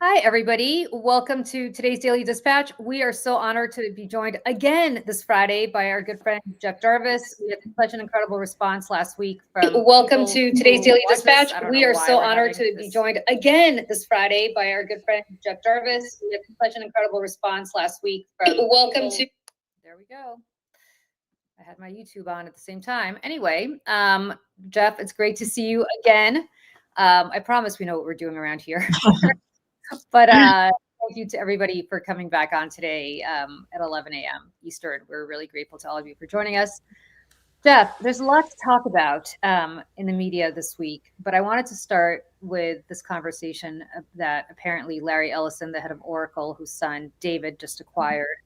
Hi, everybody. Welcome to today's Daily Dispatch. We are so honored to be joined again this Friday by our good friend, Jeff Jarvis. We had such an incredible response last week from Welcome to today's Daily Dispatch. We are so honored to be joined again this Friday by our good friend, Jeff Jarvis. We had such an incredible response last week from There we go. I had my YouTube on at the same time. Anyway, Jeff, it's great to see you again. I promise we know what we're doing around here. But thank you to everybody for coming back on today at 11 a.m. Eastern. We're really grateful to all of you for joining us. Jeff, there's a lot to talk about in the media this week, but I wanted to start with this conversation that apparently Larry Ellison, the head of Oracle, whose son David just acquired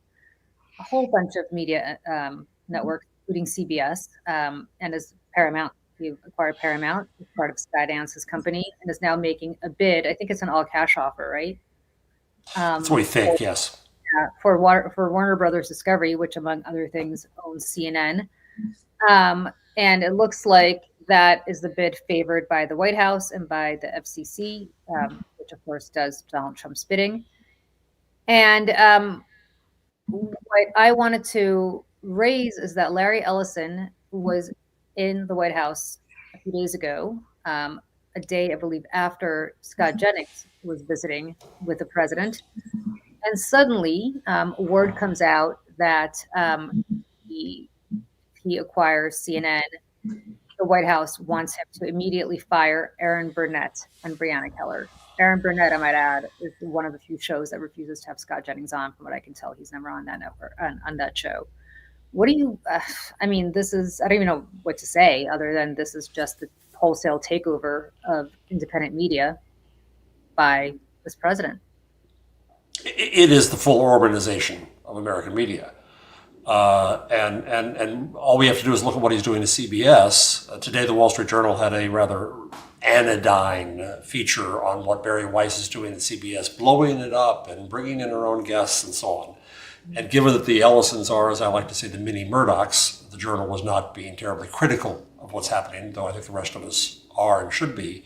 a whole bunch of media networks, including CBS, and is Paramount. He acquired Paramount as part of Skydance's company and is now making a bid. I think it's an all-cash offer, right? That's what we think, yes. For Warner Brothers Discovery, which, among other things, owns CNN. And it looks like that is the bid favored by the White House and by the FCC, which, of course, does Donald Trump's bidding. And what I wanted to raise is that Larry Ellison was in the White House a few days ago, a day, I believe, after Scott Jennings was visiting with the president. And suddenly, word comes out that he acquires CNN. The White House wants him to immediately fire Aaron Burnett and Breonna Keller. Aaron Burnett, I might add, is one of the few shows that refuses to have Scott Jennings on. From what I can tell, he's never on that network, on that show. What do you, I mean, this is, I don't even know what to say other than this is just the wholesale takeover of independent media by this president. It is the full organization of American media. And all we have to do is look at what he's doing to CBS. Today, the Wall Street Journal had a rather anodyne feature on what Barry Weiss is doing at CBS, blowing it up and bringing in her own guests and so on. And given that the Ellisons are, as I like to say, the mini Murdochs, the Journal was not being terribly critical of what's happening, though I think the rest of us are and should be.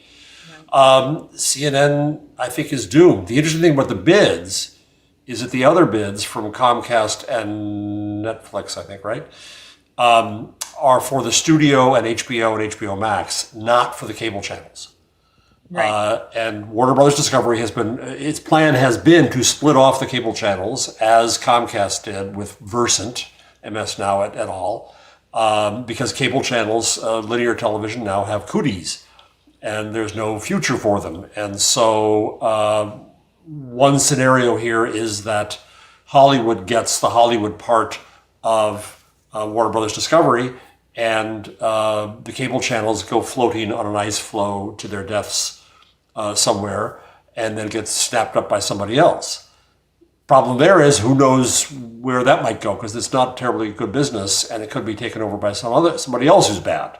CNN, I think, is doomed. The interesting thing about the bids is that the other bids from Comcast and Netflix, I think, right, are for the studio and HBO Max, not for the cable channels. Right. And Warner Brothers Discovery its plan has been to split off the cable channels, as Comcast did with Versant, MS Now et al., because cable channels, linear television, now have cooties, and there's no future for them. And so one scenario here is that Hollywood gets the Hollywood part of Warner Brothers Discovery, and the cable channels go floating on an ice floe to their deaths somewhere, and then gets snapped up by somebody else. Problem there is, who knows where that might go, because it's not terribly good business, and it could be taken over by somebody else who's bad.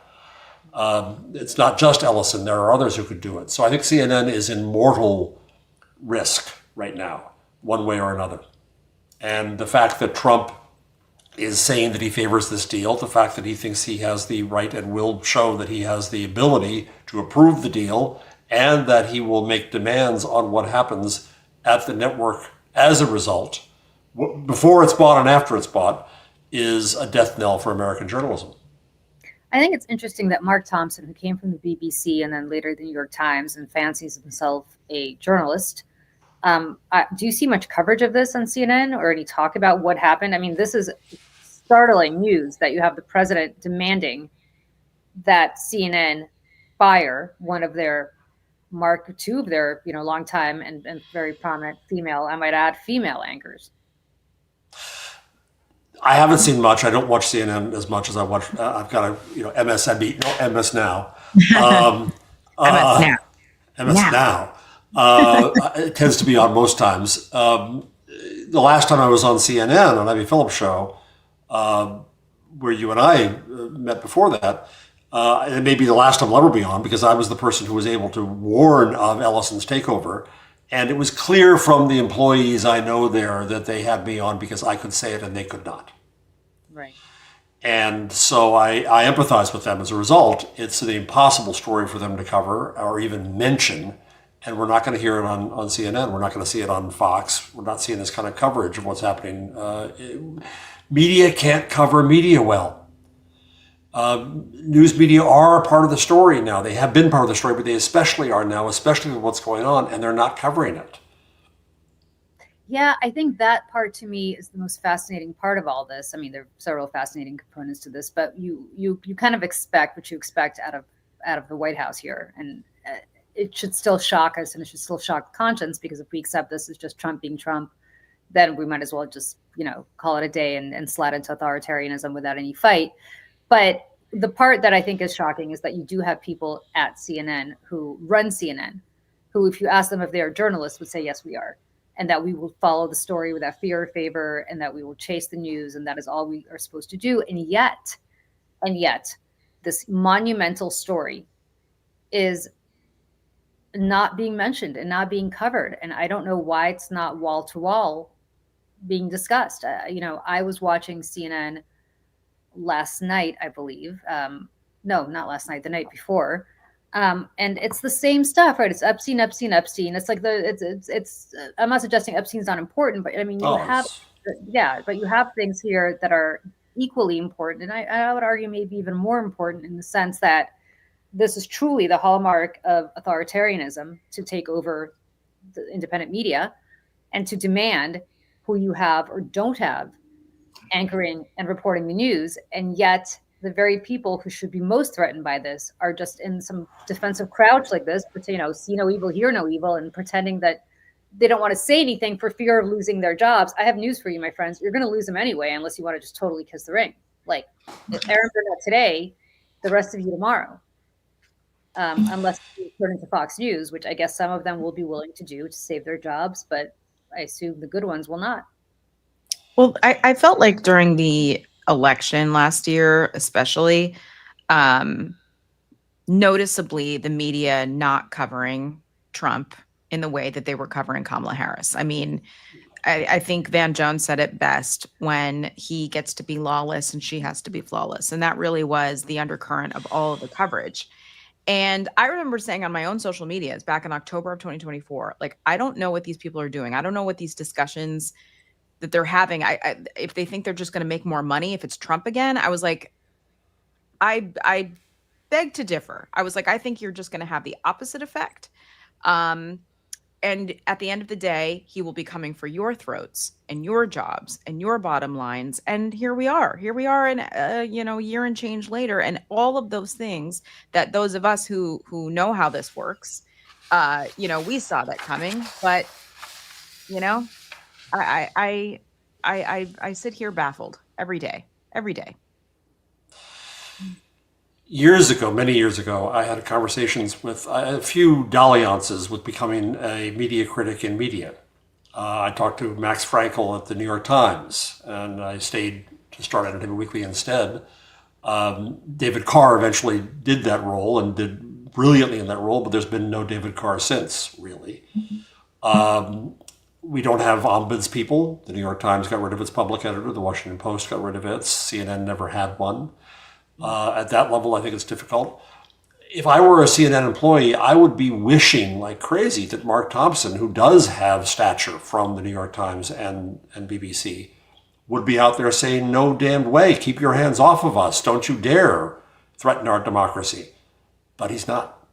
It's not just Ellison; there are others who could do it. So I think CNN is in mortal risk right now, one way or another. And the fact that Trump is saying that he favors this deal, the fact that he thinks he has the right and will show that he has the ability to approve the deal, and that he will make demands on what happens at the network as a result, before it's bought and after it's bought, is a death knell for American journalism. I think it's interesting that Mark Thompson, who came from the BBC and then later the New York Times and fancies himself a journalist, do you see much coverage of this on CNN or any talk about what happened? I mean, this is startling news that you have the president demanding that CNN fire one of their two of their, longtime and very prominent female, I might add, female anchors. I haven't seen much. I don't watch CNN as much as I watch. I've got MSNBC, MS Now. MS Now. It tends to be on most times. The last time I was on CNN, on Ivy Phillips' show, where you and I met before that, it may be the last time I'll ever be on, because I was the person who was able to warn of Ellison's takeover. And it was clear from the employees I know there that they had me on because I could say it and they could not. Right. And so I empathize with them as a result. It's an impossible story for them to cover or even mention. And we're not going to hear it on CNN. We're not going to see it on Fox. We're not seeing this kind of coverage of what's happening. Media can't cover media well. News media are a part of the story now. They have been part of the story, but they especially are now, especially with what's going on, and they're not covering it. Yeah, I think that part to me is the most fascinating part of all this. I mean, there are several fascinating components to this, but you kind of expect what you expect out of the White House here, and it should still shock us, and it should still shock conscience, because if we accept this as just Trump being Trump, then we might as well just call it a day and slide into authoritarianism without any fight. But the part that I think is shocking is that you do have people at CNN who run CNN, who, if you ask them if they are journalists, would say, yes, we are. And that we will follow the story without fear or favor, and that we will chase the news, and that is all we are supposed to do. And yet, this monumental story is not being mentioned and not being covered. And I don't know why it's not wall to wall being discussed. I was watching CNN last night, I believe. No, not last night, the night before. And it's the same stuff, right? It's Epstein. It's like it's I'm not suggesting Epstein's not important, but I mean, you have things here that are equally important. And I would argue maybe even more important, in the sense that this is truly the hallmark of authoritarianism, to take over the independent media and to demand who you have or don't have anchoring and reporting the news. And yet the very people who should be most threatened by this are just in some defensive crouch like this, see no evil, hear no evil, and pretending that they don't want to say anything for fear of losing their jobs. I have news for you, my friends. You're going to lose them anyway, unless you want to just totally kiss the ring. Like Aaron Burnett today, the rest of you tomorrow. Unless you turn into Fox News, which I guess some of them will be willing to do to save their jobs, but I assume the good ones will not. Well, I felt like during the election last year, especially, noticeably the media not covering Trump in the way that they were covering Kamala Harris. I mean, I think Van Jones said it best, when he gets to be lawless and she has to be flawless. And that really was the undercurrent of all of the coverage. And I remember saying on my own social medias back in October of 2024, like, I don't know what these people are doing. I don't know what these discussions that they're having. If they think they're just going to make more money if it's Trump again, I was like, I beg to differ. I was like, I think you're just going to have the opposite effect. And at the end of the day, he will be coming for your throats and your jobs and your bottom lines. And here we are in a year and change later. And all of those things that those of us who know how this works, we saw that coming. But, I sit here baffled every day. Many years ago, I had conversations with a few dalliances with becoming a media critic in media. I talked to Max Frankel at the New York Times, and I stayed to start Entertainment Weekly instead. David Carr eventually did that role and did brilliantly in that role, but there's been no David Carr since, really. We don't have ombuds people. The New York Times got rid of its public editor. The Washington Post got rid of its. CNN never had one. At that level, I think it's difficult. If I were a CNN employee, I would be wishing like crazy that Mark Thompson, who does have stature from the New York Times and BBC, would be out there saying, no damned way, keep your hands off of us. Don't you dare threaten our democracy. But he's not.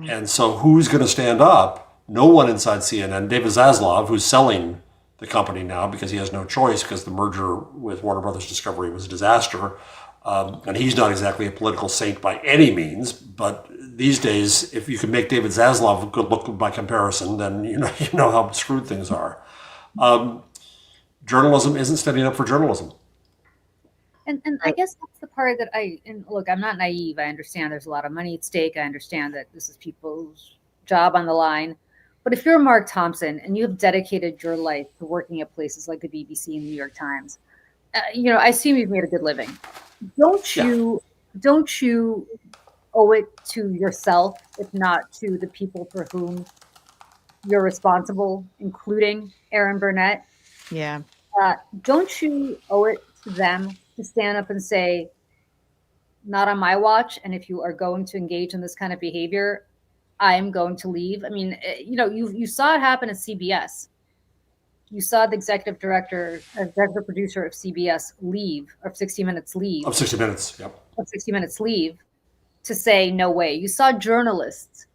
And so who's going to stand up? No one inside CNN. David Zaslav, who's selling the company now because he has no choice, because the merger with Warner Brothers Discovery was a disaster. And he's not exactly a political saint by any means, but these days, if you can make David Zaslav good look by comparison, then you know how screwed things are. Journalism isn't standing up for journalism. And I guess that's the part that look, I'm not naive. I understand there's a lot of money at stake. I understand that this is people's job on the line. But if you're Mark Thompson and you have dedicated your life to working at places like the BBC and the New York Times, I assume you've made a good living. Don't you owe it to yourself, if not to the people for whom you're responsible, including Aaron Burnett? Yeah. Don't you owe it to them to stand up and say, not on my watch, and if you are going to engage in this kind of behavior, I'm going to leave. I mean, you saw it happen at CBS. You saw the executive producer of CBS leave, or 60 Minutes leave. Of 60 Minutes, yep. Of 60 Minutes leave to say, no way. You saw journalists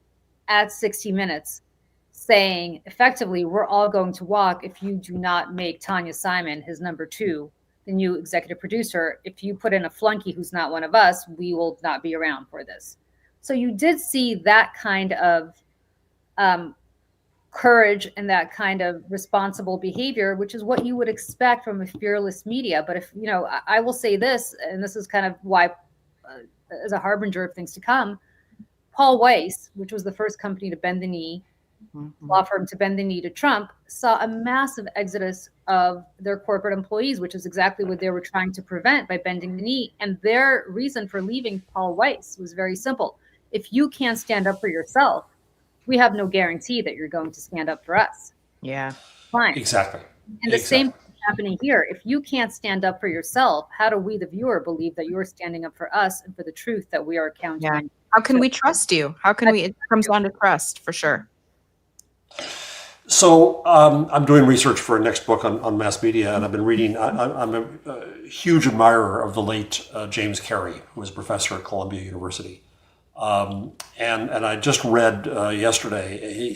at 60 Minutes saying, effectively, we're all going to walk if you do not make Tanya Simon his number 2, the new executive producer. If you put in a flunky who's not one of us, we will not be around for this. So you did see that kind of courage and that kind of responsible behavior, which is what you would expect from a fearless media. But if, I will say this, and this is kind of why, as a harbinger of things to come, Paul Weiss, which was the first company to bend the knee, law firm to bend the knee to Trump, saw a massive exodus of their corporate employees, which is exactly what they were trying to prevent by bending the knee. And their reason for leaving Paul Weiss was very simple. If you can't stand up for yourself, we have no guarantee that you're going to stand up for us. Yeah. Fine. Exactly. And the same thing is happening here. If you can't stand up for yourself, how do we, the viewer, believe that you're standing up for us and for the truth that we are counting? Yeah. How can we trust you? How can we? It comes down to trust, for sure. So I'm doing research for a next book on mass media, and I've been reading. I'm a huge admirer of the late James Carey, who was a professor at Columbia University. And I just read yesterday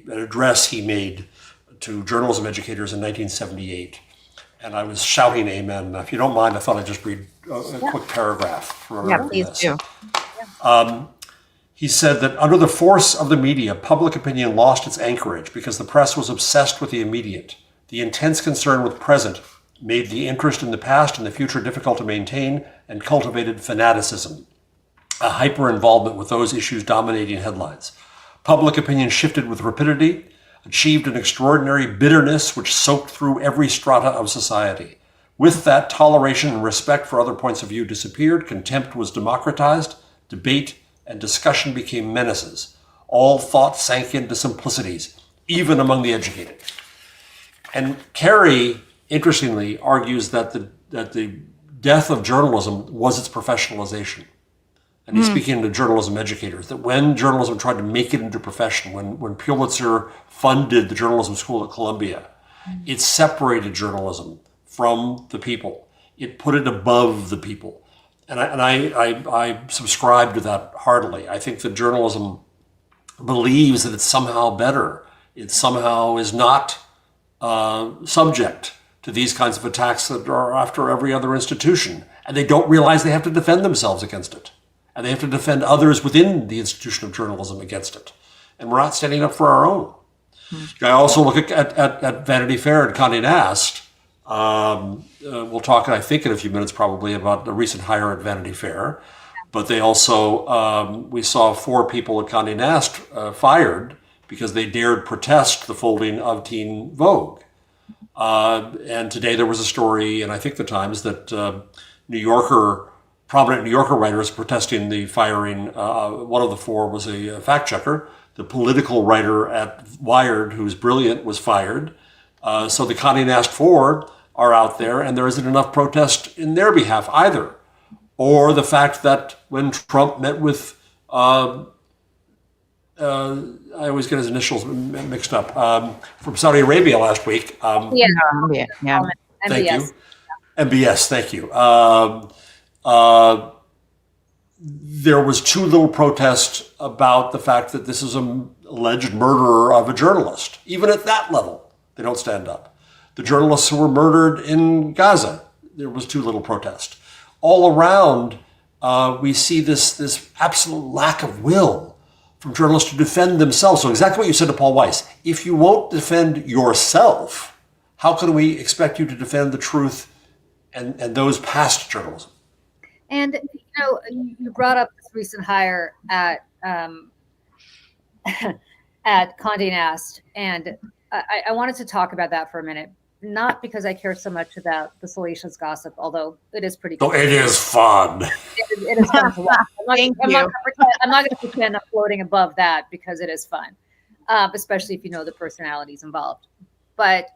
an address he made to journalism educators in 1978. And I was shouting amen. If you don't mind, I thought I'd just read a quick paragraph from please this. do. He said that under the force of the media, public opinion lost its anchorage because the press was obsessed with the immediate. The intense concern with present made the interest in the past and the future difficult to maintain and cultivated fanaticism, a hyper-involvement with those issues dominating headlines. Public opinion shifted with rapidity, achieved an extraordinary bitterness which soaked through every strata of society. With that, toleration and respect for other points of view disappeared, contempt was democratized, debate and discussion became menaces. All thought sank into simplicities, even among the educated. And Carey, interestingly, argues that the death of journalism was its professionalization. And he's speaking to journalism educators, that when journalism tried to make it into a profession, when Pulitzer funded the journalism school at Columbia, it separated journalism from the people. It put it above the people. And I subscribe to that heartily. I think that journalism believes that it's somehow better. It somehow is not subject to these kinds of attacks that are after every other institution. And they don't realize they have to defend themselves against it. And they have to defend others within the institution of journalism against it. And we're not standing up for our own. I also look at Vanity Fair and Condé Nast. We'll talk, I think, in a few minutes probably about the recent hire at Vanity Fair. But they also, we saw 4 people at Condé Nast fired because they dared protest the folding of Teen Vogue. And today there was a story, and I think the Times, that prominent New Yorker writers protesting the firing. One of the 4 was a fact checker. The political writer at Wired, who's brilliant, was fired. So the Condé Nast 4 are out there, and there isn't enough protest in their behalf either. Or the fact that when Trump met with, I always get his initials mixed up, from Saudi Arabia last week. Yeah. Thank you. MBS, thank you. There was too little protest about the fact that this is an alleged murderer of a journalist. Even at that level, they don't stand up. The journalists who were murdered in Gaza, there was too little protest. All around, we see this absolute lack of will from journalists to defend themselves. So exactly what you said to Paul Weiss. If you won't defend yourself, how can we expect you to defend the truth and those past journalism? And, you brought up this recent hire at Condé Nast, and I wanted to talk about that for a minute. Not because I care so much about the salacious gossip, although it is pretty good. Oh, it is fun. It is fun to watch. I'm not going to pretend I'm floating above that because it is fun, especially if you know the personalities involved. But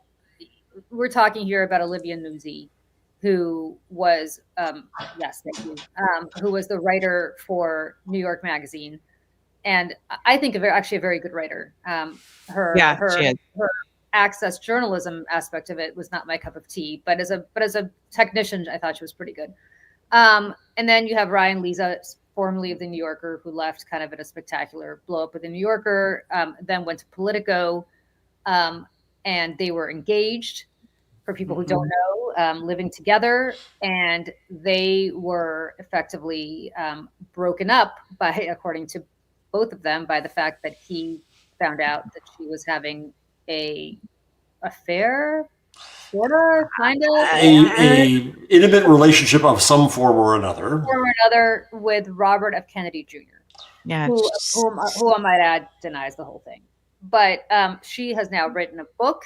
we're talking here about Olivia Nuzzi, who was, yes, thank you, who was the writer for New York Magazine. and I think actually a very good writer. Her access journalism aspect of it was not my cup of tea, but as a technician, I thought she was pretty good. And then you have Ryan Lisa, formerly of the New Yorker, who left kind of in a spectacular blow up with the New Yorker, then went to Politico, and they were engaged. For people who don't know, living together, and they were effectively broken up by, according to both of them, by the fact that he found out that she was having a affair, sort of, kind of, a intimate relationship of some form or another, with Robert F. Kennedy Jr. Yeah, who I might add denies the whole thing. But she has now written a book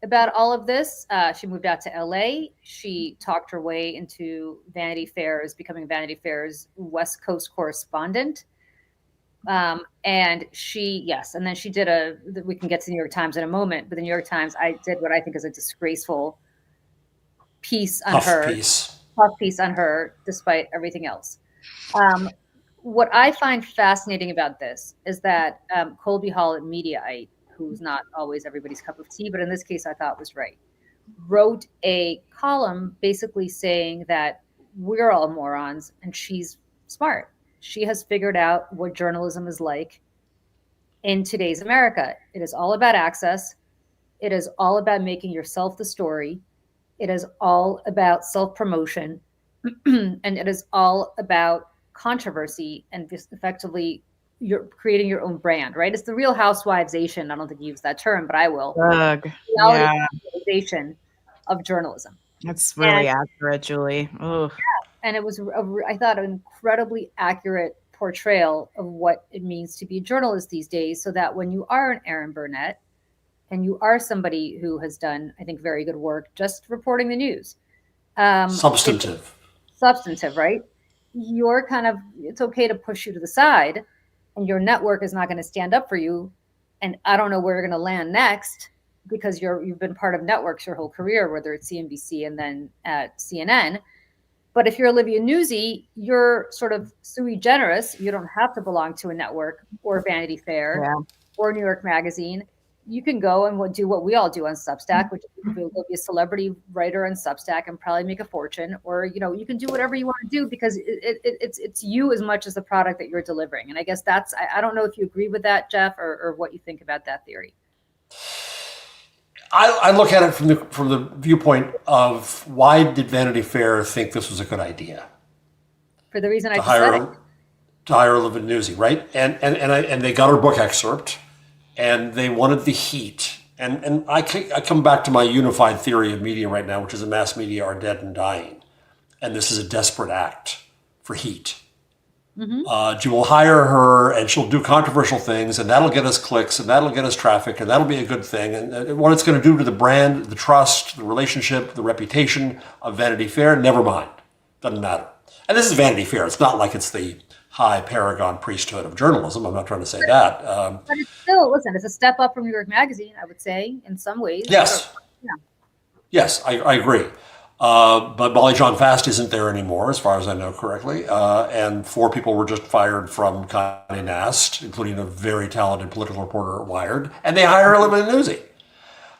about all of this. She moved out to LA. She talked her way into Vanity Fair's, becoming Vanity Fair's West Coast correspondent. And then she did we can get to the New York Times in a moment, but the New York Times, I did what I think is a disgraceful piece on tough piece on her, despite everything else. What I find fascinating about this is that Colby Hall at Mediaite, who's not always everybody's cup of tea, but in this case I thought was right, wrote a column basically saying that we're all morons and she's smart. She has figured out what journalism is like in today's America. It is all about access. It is all about making yourself the story. It is all about self-promotion. And it is all about controversy and just effectively you're creating your own brand, right? It's the Real Housewives-ation. I don't think you use that term, but I will. Reality of journalism. That's really accurate, Julie. Oh. Yeah. And it was, I thought, an incredibly accurate portrayal of what it means to be a journalist these days, so that when you are an Aaron Burnett and you are somebody who has done, I think, very good work just reporting the news. Substantive, right? You're it's okay to push you to the side, and your network is not going to stand up for you. And I don't know where you're going to land next, because you've been part of networks your whole career, whether it's CNBC and then at CNN. But if you're Olivia Nuzzi, you're sort of sui generis. You don't have to belong to a network or Vanity Fair or New York Magazine. You can go and do what we all do on Substack, which is be a celebrity writer on Substack and probably make a fortune. Or, you can do whatever you want to do, because it's you as much as the product that you're delivering. And I guess I don't know if you agree with that, Jeff, or what you think about that theory. I look at it from the viewpoint of, why did Vanity Fair think this was a good idea? For the reason I just said. To hire Olivia Nuzzi, right? And they got her book excerpt, and they wanted the heat. And I come back to my unified theory of media right now, which is that mass media are dead and dying. And this is a desperate act for heat. Mm-hmm. You will hire her, and she'll do controversial things, and that'll get us clicks, and that'll get us traffic, and that'll be a good thing. And what it's going to do to the brand, the trust, the relationship, the reputation of Vanity Fair, never mind. Doesn't matter. And this is Vanity Fair. It's not like it's the high paragon priesthood of journalism. I'm not trying to say that. But it's still, it's a step up from New York Magazine, I would say, in some ways. Yes. Yes, I agree. But Molly John Fast isn't there anymore, as far as I know correctly. And 4 people were just fired from Condé Nast, including a very talented political reporter at Wired. And they hire Olivia Nuzzi.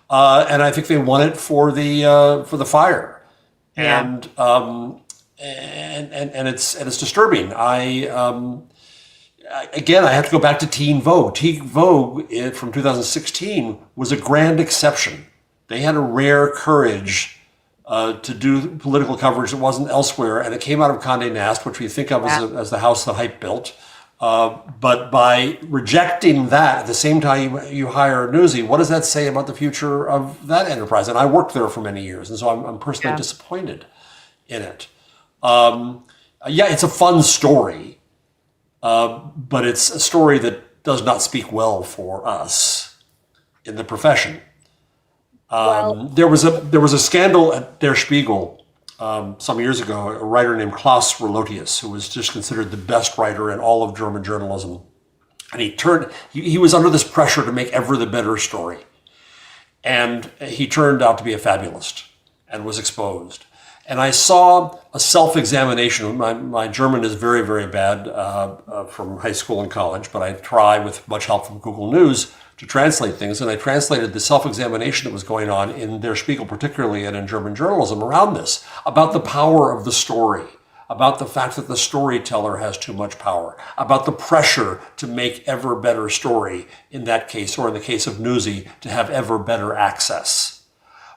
And I think they won it for the fire. Yeah. And it's disturbing. I have to go back to Teen Vogue. Teen Vogue from 2016 was a grand exception. They had a rare courage to do political coverage that wasn't elsewhere, and it came out of Condé Nast, which we think of as the house that hype built. But by rejecting that, at the same time you hire Nuzzi, what does that say about the future of that enterprise? And I worked there for many years, and so I'm personally disappointed in it. It's a fun story, but it's a story that does not speak well for us in the profession. There was a scandal at Der Spiegel some years ago. A writer named Klaus Relotius, who was just considered the best writer in all of German journalism, and he was under this pressure to make ever the better story, and he turned out to be a fabulist and was exposed. And I saw a self-examination. My German is very, very bad from high school and college, but I try with much help from Google News to translate things. And I translated the self-examination that was going on in Der Spiegel, particularly, and in German journalism around this, about the power of the story, about the fact that the storyteller has too much power, about the pressure to make ever better story in that case, or in the case of Newsy, to have ever better access.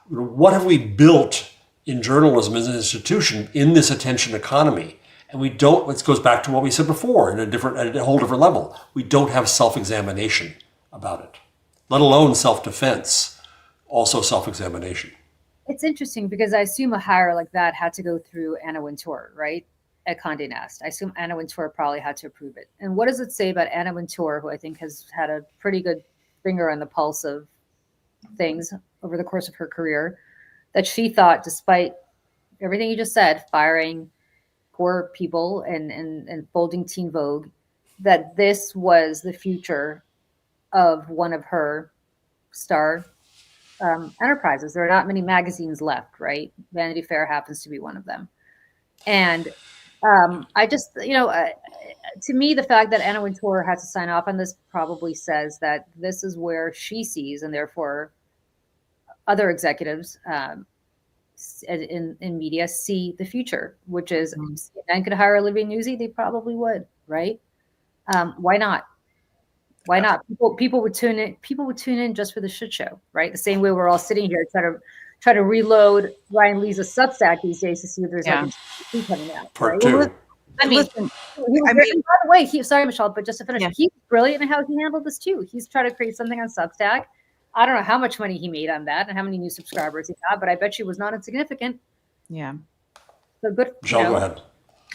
What have we built in journalism as an institution in this attention economy? And we don't, it goes back to what we said before at a whole different level. We don't have self-examination about it, let alone self-defense, also self-examination. It's interesting because I assume a hire like that had to go through Anna Wintour, right? At Condé Nast. I assume Anna Wintour probably had to approve it. And what does it say about Anna Wintour, who I think has had a pretty good finger on the pulse of things over the course of her career, that she thought, despite everything you just said, firing poor people and folding Teen Vogue, that this was the future of one of her star enterprises. There are not many magazines left, right? Vanity Fair happens to be one of them. And I just, to me, the fact that Anna Wintour had to sign off on this probably says that this is where she sees, and therefore other executives in media see the future, which is, if CNN could hire Olivia Newsy, they probably would, right? Why not? Why not? People would tune in. People would tune in just for the shit show, right? The same way we're all sitting here try to reload Ryan Lee's Substack these days to see if there's like a coming out. Part right? two. Well, I mean, by the way, sorry, Michelle, but just to finish, he's brilliant in how he handled this too. He's trying to create something on Substack. I don't know how much money he made on that and how many new subscribers he got, but I bet she was not insignificant. Yeah. So good. Michelle, go ahead.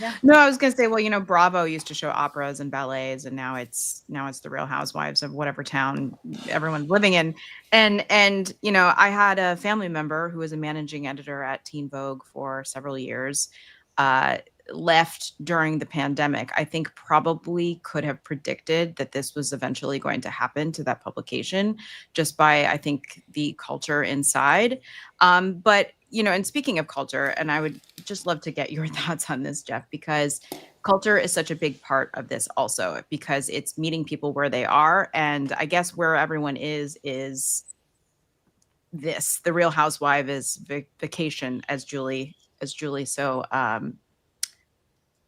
Yeah. No, I was going to say, well, Bravo used to show operas and ballets, and now it's the Real Housewives of whatever town everyone's living in. And I had a family member who was a managing editor at Teen Vogue for several years, left during the pandemic. I think probably could have predicted that this was eventually going to happen to that publication just by, I think, the culture inside. But and speaking of culture, and I would just love to get your thoughts on this, Jeff, because culture is such a big part of this also, because it's meeting people where they are. And I guess where everyone is this, the Real Housewife is vacation, as Julie so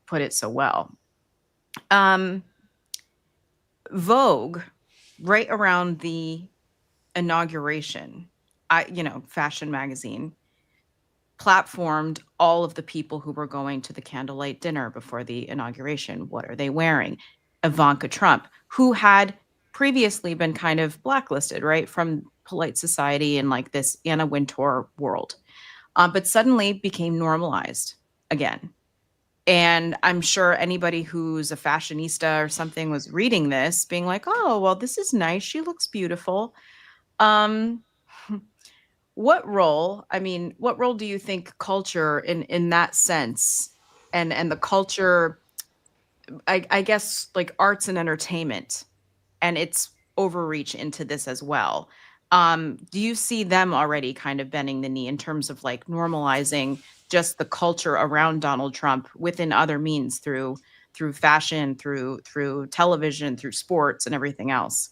put it so well. Vogue, right around the inauguration, fashion magazine, platformed all of the people who were going to the candlelight dinner before the inauguration. What are they wearing? Ivanka Trump, who had previously been kind of blacklisted, right, from polite society and like this Anna Wintour world, but suddenly became normalized again. And I'm sure anybody who's a fashionista or something was reading this being like, oh, well, this is nice. She looks beautiful. What role do you think culture in that sense and the culture, I guess, like arts and entertainment and its overreach into this as well? Do you see them already kind of bending the knee in terms of like normalizing just the culture around Donald Trump within other means through fashion, through television, through sports and everything else?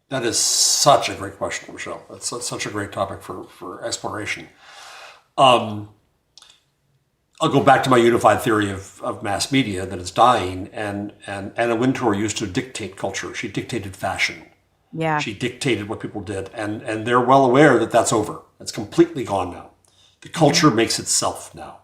That is such a great question, Michelle. That's such a great topic for exploration. I'll go back to my unified theory of mass media, that it's dying, and Anna Wintour used to dictate culture. She dictated fashion. Yeah. She dictated what people did, and they're well aware that that's over. It's completely gone now. The culture makes itself now.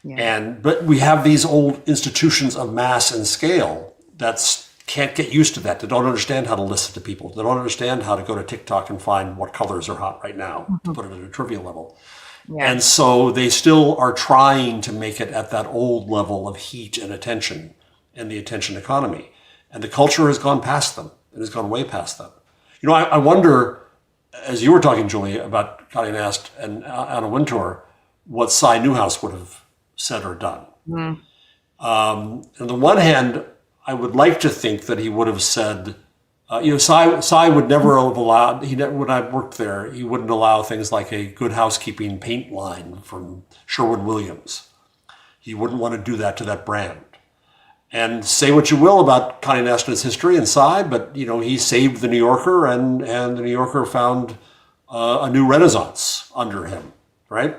Yeah. But we have these old institutions of mass and scale that can't get used to that. They don't understand how to listen to people. They don't understand how to go to TikTok and find what colors are hot right now, to put it at a trivial level. Yeah. And so they still are trying to make it at that old level of heat and attention and the attention economy. And the culture has gone past them. It has gone way past them. I wonder, as you were talking, Julie, about Condé Nast and Anna Wintour, what Cy Newhouse would have said or done. On the one hand, I would like to think that he would have said, Cy would never have allowed, when I worked there, he wouldn't allow things like a Good Housekeeping paint line from Sherwin-Williams. He wouldn't want to do that to that brand. And say what you will about Condé Nast and his history and Cy, but he saved the New Yorker, and the New Yorker found a new renaissance under him, right?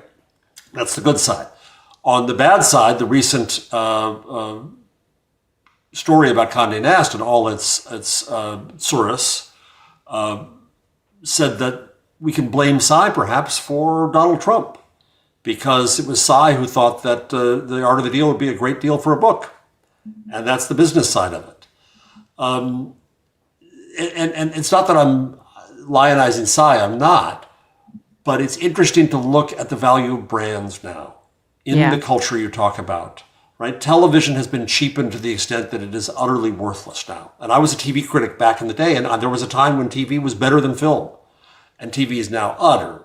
That's the good side. On the bad side, the recent story about Condé Nast and all its source said that we can blame Cy perhaps for Donald Trump, because it was Cy who thought that The Art of the Deal would be a great deal for a book. And that's the business side of it. And it's not that I'm lionizing Cy, I'm not. But it's interesting to look at the value of brands now in the culture you talk about, right? Television has been cheapened to the extent that it is utterly worthless now. And I was a TV critic back in the day, and there was a time when TV was better than film. And TV is now utter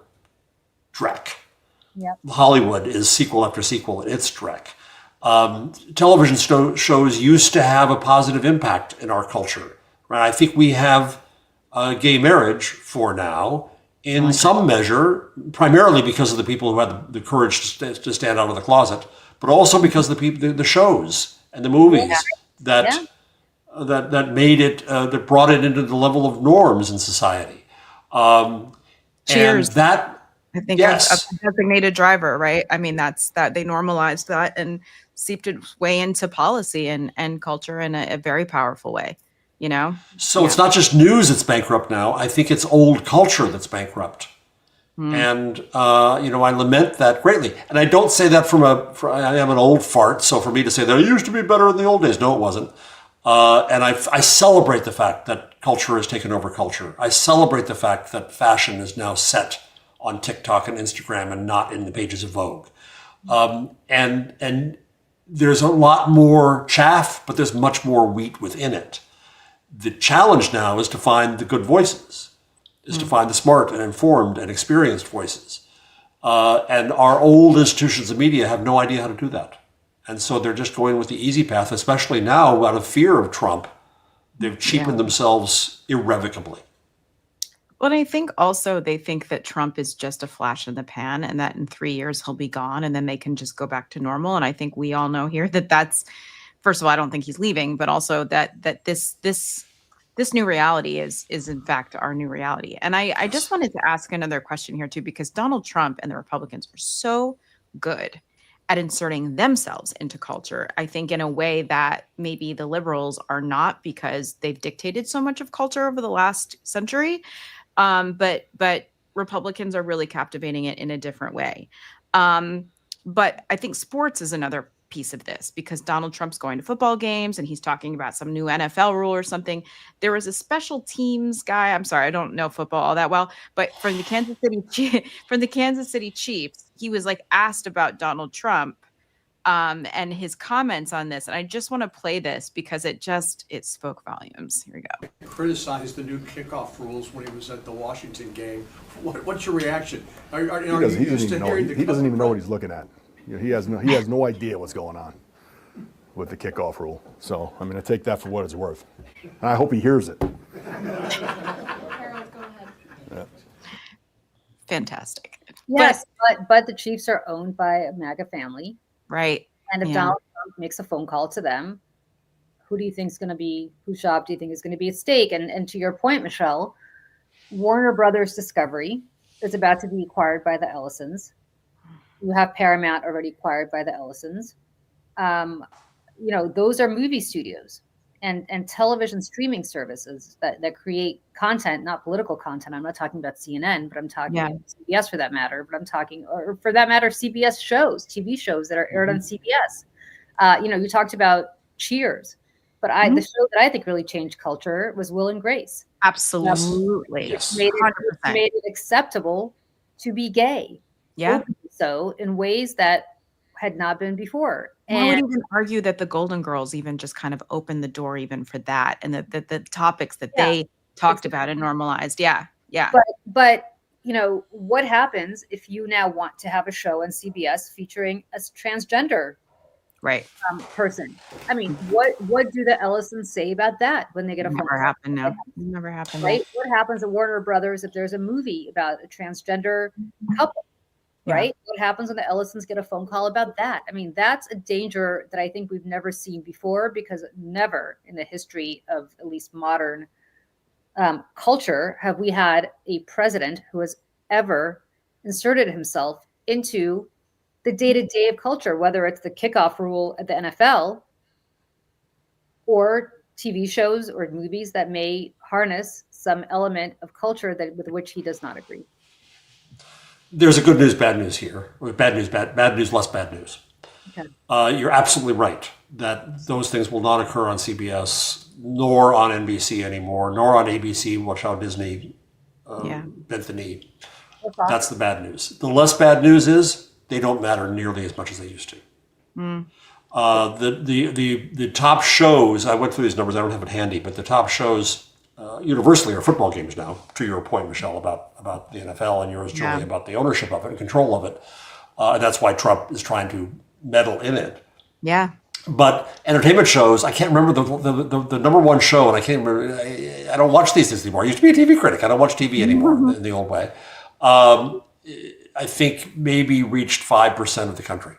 dreck. Yep. Hollywood is sequel after sequel, and it's dreck. Television shows used to have a positive impact in our culture, right? I think we have gay marriage for now, in some measure, primarily because of the people who had the courage to stand out of the closet, but also because of the shows and the movies that made it, that brought it into the level of norms in society. Cheers. And that, I think yes. a designated driver, right? I mean, that they normalized that and seeped its way into policy and culture in a very powerful way, So it's not just news that's bankrupt now. I think it's old culture that's bankrupt. And, I lament that greatly. And I don't say that I am an old fart, so for me to say that it used to be better in the old days, no, it wasn't. And I celebrate the fact that culture has taken over culture. I celebrate the fact that fashion is now set on TikTok and Instagram and not in the pages of Vogue. And there's a lot more chaff, but there's much more wheat within it. The challenge now is to find the good voices, to find the smart and informed and experienced voices. And our old institutions of media have no idea how to do that. And so they're just going with the easy path, especially now out of fear of Trump. They've cheapened themselves irrevocably. Well, I think also they think that Trump is just a flash in the pan and that in 3 years he'll be gone and then they can just go back to normal. And I think we all know here that that's, first of all, I don't think he's leaving, but also that this new reality is in fact our new reality. And I just wanted to ask another question here too, because Donald Trump and the Republicans were so good at inserting themselves into culture, I think in a way that maybe the liberals are not, because they've dictated so much of culture over the last century. But Republicans are really captivating it in a different way. But I think sports is another piece of this, because Donald Trump's going to football games and he's talking about some new NFL rule or something. There was a special teams guy. I'm sorry, I don't know football all that well, but from the Kansas City Chiefs, he was like asked about Donald Trump and his comments on this. And I just want to play this because it spoke volumes. Here we go. Criticized the new kickoff rules when he was at the Washington game. What's your reaction? He doesn't even know what he's looking at. He has no idea what's going on with the kickoff rule. So, I mean, I take that for what it's worth. And I hope he hears it. Yeah. Fantastic. Yes, but the Chiefs are owned by a MAGA family. Right. And if Donald Trump makes a phone call to them, whose job do you think is going to be at stake? And to your point, Michelle, Warner Brothers Discovery is about to be acquired by the Ellisons. You have Paramount already acquired by the Ellisons. Those are movie studios and television streaming services that create content, not political content. I'm not talking about CNN, but I'm talking about CBS for that matter. But I'm talking, or for that matter, CBS shows, TV shows that are aired on CBS. You talked about Cheers, but the show that I think really changed culture was Will and Grace. Absolutely. Yes. Made it acceptable to be gay. Yeah. So in ways that had not been before. And I would even argue that the Golden Girls even just kind of opened the door even for that, and the topics that they talked about and normalized. Yeah. But what happens if you now want to have a show on CBS featuring a transgender Right. Person. I mean, what do the Ellisons say about that when they get a phone Never call? happened now. Never happened. Right? What happens at Warner Brothers if there's a movie about a transgender couple? Right? What happens when the Ellisons get a phone call about that? I mean, that's a danger that I think we've never seen before, because never in the history of at least modern culture have we had a president who has ever inserted himself into the day-to-day of culture, whether it's the kickoff rule at the NFL or TV shows or movies that may harness some element of culture that with which he does not agree. There's a good news, bad news here. Bad news, bad news, less bad news. Okay. You're absolutely right that those things will not occur on CBS, nor on NBC anymore, nor on ABC, watch how Disney bent the knee. That's the bad news. The less bad news is they don't matter nearly as much as they used to. The top shows, I went through these numbers, I don't have it handy, but the top shows universally are football games now, to your point, Michelle, about the NFL, and yours, Julie, about the ownership of it and control of it. And that's why Trump is trying to meddle in it. Yeah. But entertainment shows, I can't remember the number one show, and I can't remember, I don't watch these things anymore. I used to be a TV critic. I don't watch TV anymore in the old way. I think maybe reached 5% of the country.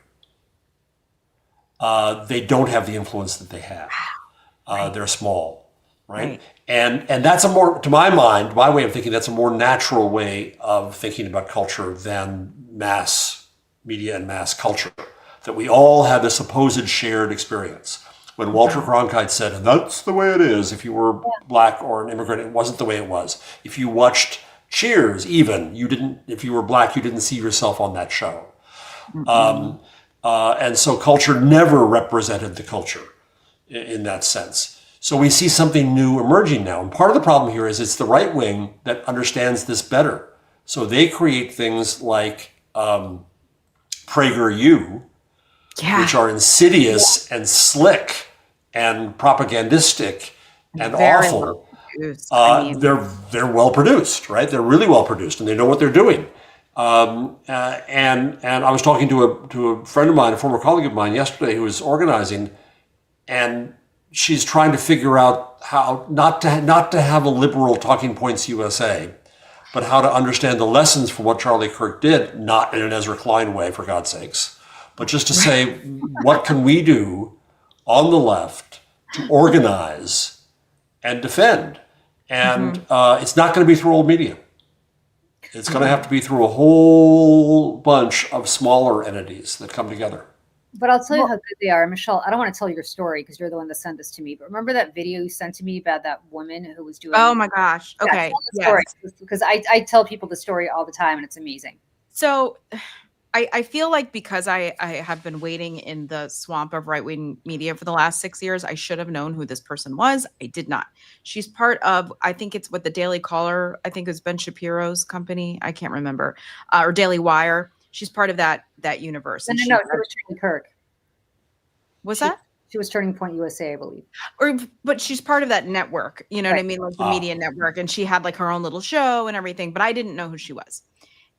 They don't have the influence that they have. They're small, right? And that's a more, to my mind, my way of thinking, that's a more natural way of thinking about culture than mass media and mass culture. That we all have this supposed shared experience. When Walter Cronkite said, and that's the way it is, if you were black or an immigrant, it wasn't the way it was. If you watched Cheers, even, if you were black, you didn't see yourself on that show. And so culture never represented the culture in that sense. So we see something new emerging now. And part of the problem here is it's the right wing that understands this better. So they create things like PragerU, which are insidious and slick and propagandistic and Very awful. They're well produced, right? They're really well produced, and they know what they're doing. And I was talking to a friend of mine, a former colleague of mine yesterday, who was organizing, and she's trying to figure out how not to have a liberal Talking Points USA, but how to understand the lessons from what Charlie Kirk did, not in an Ezra Klein way, for God's sakes, but just to say, what can we do on the left to organize and defend? And it's not going to be through old media. It's going to have to be through a whole bunch of smaller entities that come together. But I'll tell you how good they are. Michelle, I don't want to tell your story because you're the one that sent this to me. But remember that video you sent to me about that woman who was doing... Oh my gosh. Okay. Because I tell people the story all the time and it's amazing. So I feel like because I have been waiting in the swamp of right-wing media for the last 6 years, I should have known who this person was. I did not. She's part of, I think it's what the Daily Caller, I think it was Ben Shapiro's company. I can't remember. Or Daily Wire. She's part of that universe. No, she was Turning Kirk. What's that? She was Turning Point USA, I believe. But she's part of that network. You know what I mean? Like the media network. And she had like her own little show and everything. But I didn't know who she was.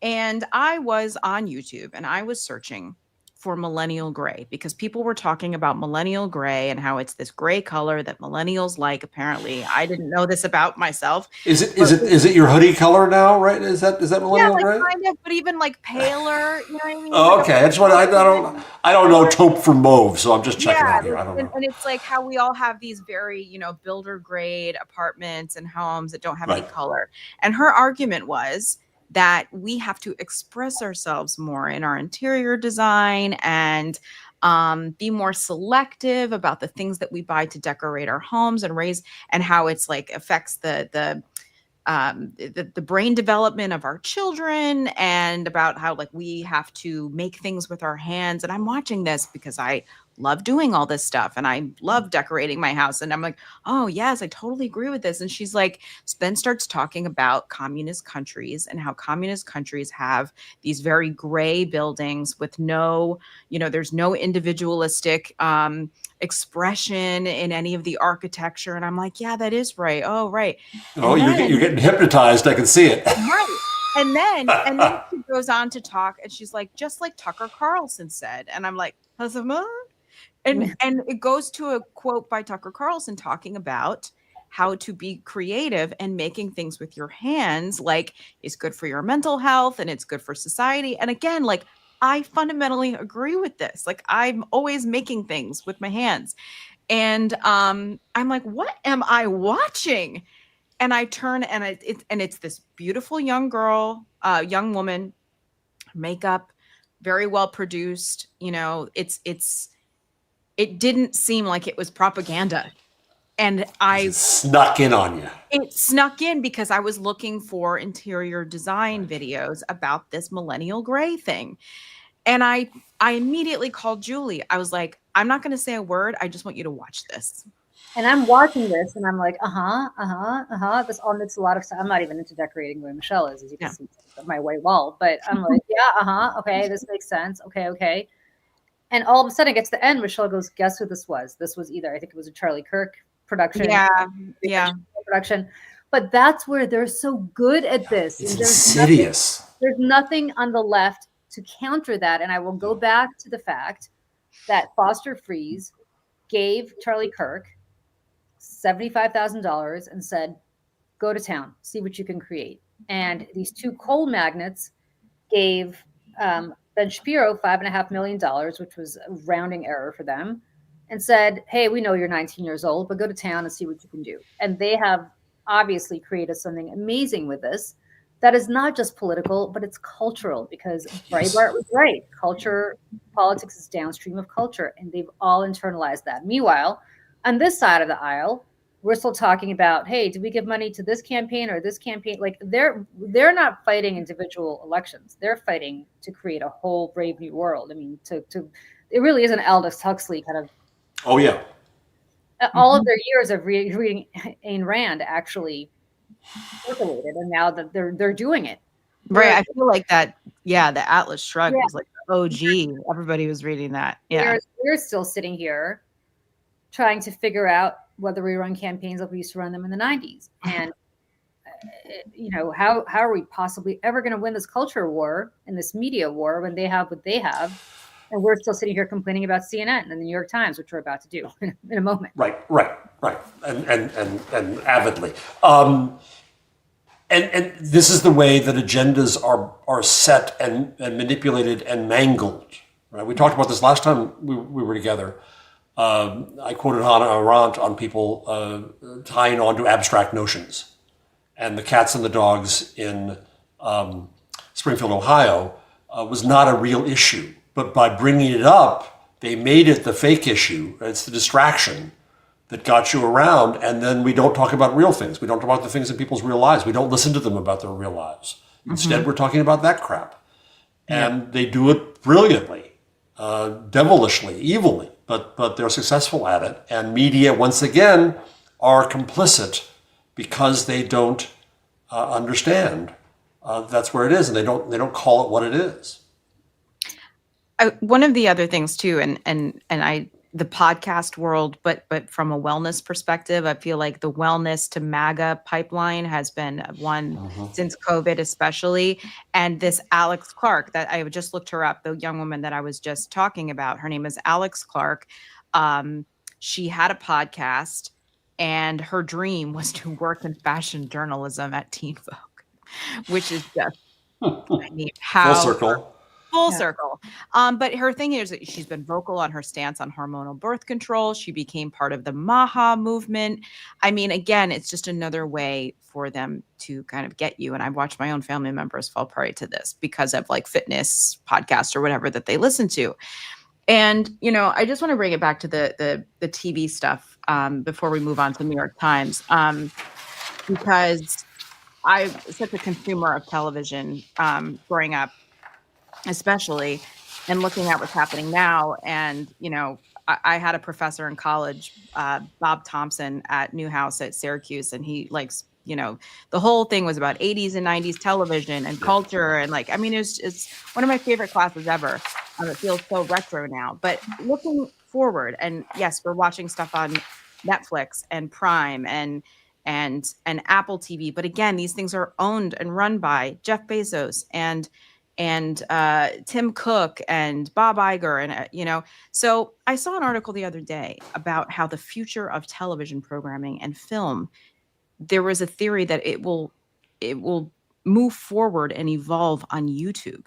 And I was on YouTube and I was searching for millennial gray because people were talking about millennial gray and how it's this gray color that millennials like. Apparently, I didn't know this about myself. Is it your hoodie color now? Right? Is that millennial gray? Kind of, but even like paler. You know what I mean? Oh, okay. I don't know taupe from mauve, so I'm just checking out here. I don't know. And it's like how we all have these very builder grade apartments and homes that don't have any color. And her argument was that we have to express ourselves more in our interior design and be more selective about the things that we buy to decorate our homes and how it's like affects the brain development of our children and about how like we have to make things with our hands. And I'm watching this because I love doing all this stuff and I love decorating my house. And I'm like, oh yes, I totally agree with this. And she's like, then starts talking about communist countries and how communist countries have these very gray buildings with no, there's no individualistic expression in any of the architecture. And I'm like, yeah, that is right. Oh, right. Oh, you're getting hypnotized. I can see it. Right. And then she goes on to talk and she's like, just like Tucker Carlson said. And I'm like, And it goes to a quote by Tucker Carlson talking about how to be creative and making things with your hands, like, is good for your mental health and it's good for society. And again, like, I fundamentally agree with this. Like, I'm always making things with my hands. And I'm like, what am I watching? And I turn and it's this beautiful young girl, young woman, makeup, very well produced. You know, it didn't seem like it was propaganda. And It snuck in on you. It snuck in because I was looking for interior design videos about this millennial gray thing. And I immediately called Julie. I was like, I'm not going to say a word. I just want you to watch this. And I'm watching this and I'm like, this all makes a lot of sense. I'm not even into decorating the way Michelle is, as you can see my white wall. But I'm like, okay, this makes sense. Okay. And all of a sudden it gets to the end. Michelle goes, guess who this was? This was either, I think it was a Charlie Kirk production. Yeah. Production. But that's where they're so good at this. It's insidious. There's nothing on the left to counter that. And I will go back to the fact that Foster Friess gave Charlie Kirk $75,000 and said, go to town, see what you can create. And these two coal magnates gave Ben Shapiro $5.5 million, which was a rounding error for them, and said, hey, we know you're 19 years old, but go to town and see what you can do. And they have obviously created something amazing with this that is not just political, but it's cultural, because Breitbart was right. Politics is downstream of culture, and they've all internalized that. Meanwhile, on this side of the aisle, we're still talking about, hey, do we give money to this campaign or this campaign? Like, they're not fighting individual elections. They're fighting to create a whole brave new world. I mean, it really is an Aldous Huxley kind of. Oh yeah. All of their years of reading Ayn Rand actually circulated, and now that they're doing it. Right. I feel like that. Yeah, the Atlas Shrugged was like OG. Everybody was reading that. Yeah. We're still sitting here trying to figure out whether we run campaigns like we used to run them in the 90s. And, how are we possibly ever going to win this culture war and this media war when they have what they have? And we're still sitting here complaining about CNN and the New York Times, which we're about to do in a moment. Right. And avidly. And this is the way that agendas are set and manipulated and mangled. Right? We talked about this last time we were together. I quoted Hannah Arendt on people tying on to abstract notions. And the cats and the dogs in Springfield, Ohio, was not a real issue. But by bringing it up, they made it the fake issue. It's the distraction that got you around. And then we don't talk about real things. We don't talk about the things in people's real lives. We don't listen to them about their real lives. Instead, we're talking about that crap. And they do it brilliantly, devilishly, evilly. But they're successful at it. And media, once again, are complicit because they don't understand. That's where it is, and they don't call it what it is. One of the other things too, and the podcast world, but from a wellness perspective, I feel like the wellness to MAGA pipeline has been one since COVID, especially. And this Alex Clark, that I just looked her up, the young woman that I was just talking about, her name is Alex Clark. She had a podcast, and her dream was to work in fashion journalism at Teen Vogue, which is just, I mean, how full circle. Full circle. But her thing is that she's been vocal on her stance on hormonal birth control. She became part of the MAHA movement. I mean, again, it's just another way for them to kind of get you. And I've watched my own family members fall prey to this because of like fitness podcasts or whatever that they listen to. And, I just want to bring it back to the TV stuff before we move on to New York Times, because I'm such a consumer of television growing up, especially, and looking at what's happening now. And, I had a professor in college, Bob Thompson at Newhouse at Syracuse, and he likes, the whole thing was about 80s and 90s television and culture. And it's one of my favorite classes ever. It feels so retro now, but looking forward, and yes, we're watching stuff on Netflix and Prime and Apple TV. But again, these things are owned and run by Jeff Bezos. And and Tim Cook and Bob Iger, and so I saw an article the other day about how the future of television programming and film, there was a theory that it will move forward and evolve on YouTube.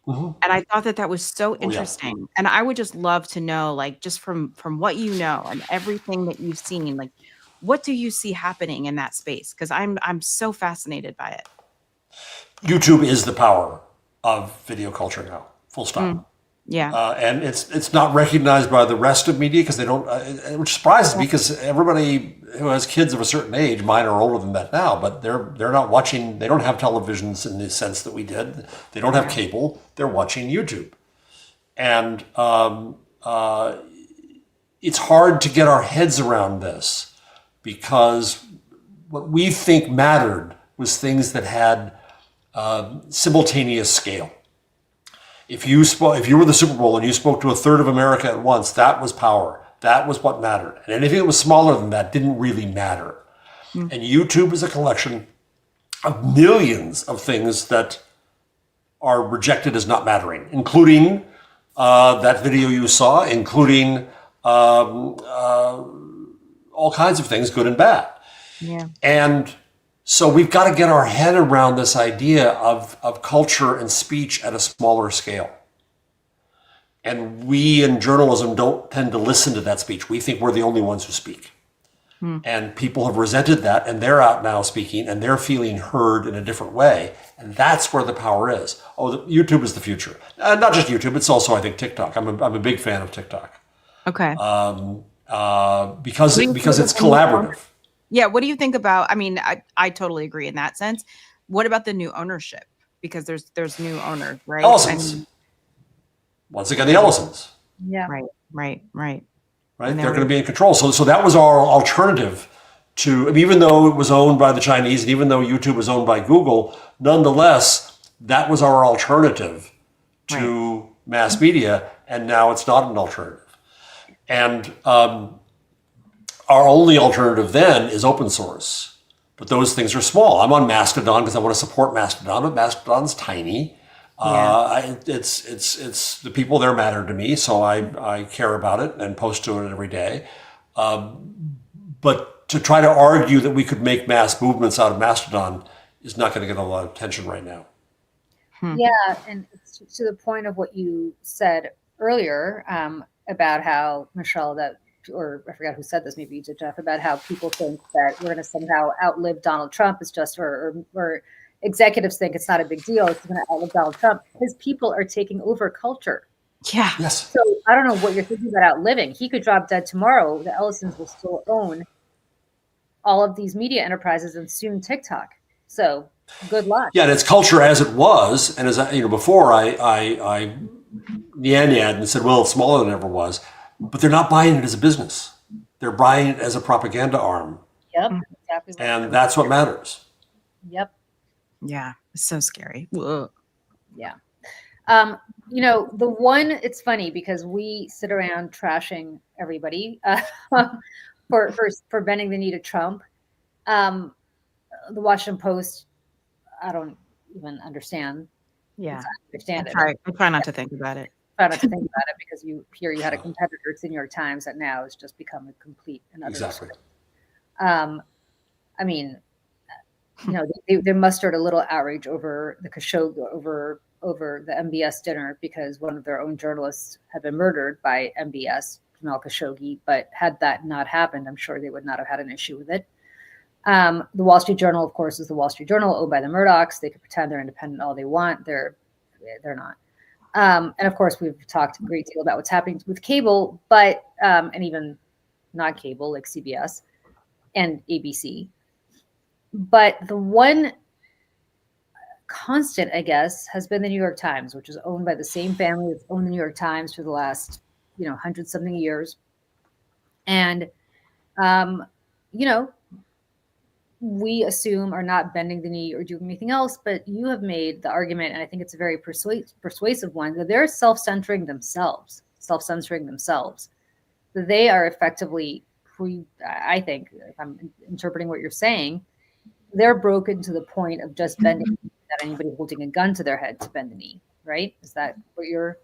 And I thought that was so interesting. Yeah. And I would just love to know, like, just from what you know and everything that you've seen, like, what do you see happening in that space? Because I'm so fascinated by it. YouTube is the power of video culture now, full stop. Yeah. And it's not recognized by the rest of media because they don't, which surprises me because everybody who has kids of a certain age, mine are older than that now, but they're not watching, they don't have televisions in the sense that we did. They don't have cable, they're watching YouTube. And it's hard to get our heads around this because what we think mattered was things that had simultaneous scale. If you were the Super Bowl and you spoke to a third of America at once, that was power. That was what mattered. And anything that was smaller than that didn't really matter. And YouTube is a collection of millions of things that are rejected as not mattering, including that video you saw, including all kinds of things, good and bad. Yeah. And so we've got to get our head around this idea of culture and speech at a smaller scale. And we in journalism don't tend to listen to that speech. We think we're the only ones who speak. And people have resented that, and they're out now speaking, and they're feeling heard in a different way. And that's where the power is. YouTube is the future. Not just YouTube, it's also, I think, TikTok. I'm a big fan of TikTok. Okay. Because it's collaborative. Yeah. What do you think about, I mean, I totally agree in that sense. What about the new ownership? Because there's new owners, right? Ellisons. Once again, the Ellisons. Yeah. Right. Right? They're going to be in control. So that was our alternative to, I mean, even though it was owned by the Chinese and even though YouTube was owned by Google, nonetheless, that was our alternative to mass media. And now it's not an alternative. And our only alternative then is open source. But those things are small. I'm on Mastodon because I want to support Mastodon, but Mastodon's tiny. It's the people there matter to me, so I care about it and post to it every day. But to try to argue that we could make mass movements out of Mastodon is not going to get a lot of attention right now. Yeah, and to the point of what you said earlier about how Michelle, or I forgot who said this, maybe you did, Jeff, about how people think that we're going to somehow outlive Donald Trump. It's just, or executives think it's not a big deal. It's going to outlive Donald Trump. His people are taking over culture. Yeah. Yes. So I don't know what you're thinking about outliving. He could drop dead tomorrow. The Ellisons will still own all of these media enterprises and soon TikTok. So good luck. Yeah, and it's culture as it was. And as before I yan-yanned and said, well, it's smaller than it ever was. But they're not buying it as a business. They're buying it as a propaganda arm. Yep. Exactly. And that's what matters. Yep. Yeah. It's so scary. Whoa. Yeah. It's funny because we sit around trashing everybody for bending the knee to Trump. The Washington Post, I don't even understand. Yeah. I try not to think about it. Try not to think about it because you had a competitor, it's the New York Times, that now has just become a complete and utter Exactly. I mean, they mustered a little outrage over the Khashoggi, over the MBS dinner because one of their own journalists had been murdered by MBS, Jamal Khashoggi. But had that not happened, I'm sure they would not have had an issue with it. The Wall Street Journal, of course, is the Wall Street Journal, owned by the Murdochs. They could pretend they're independent all they want. They're not. And of course, we've talked a great deal about what's happening with cable, but and even not cable like CBS and ABC. But the one constant, I guess, has been the New York Times, which is owned by the same family that's owned the New York Times for the last, 100-something years. And, we assume are not bending the knee or doing anything else, but you have made the argument, and I think it's a very persuasive one, that they're self-censoring themselves. That they are effectively, I think, if I'm interpreting what you're saying, they're broken to the point of just bending without anybody holding a gun to their head to bend the knee, right? Is that what you're?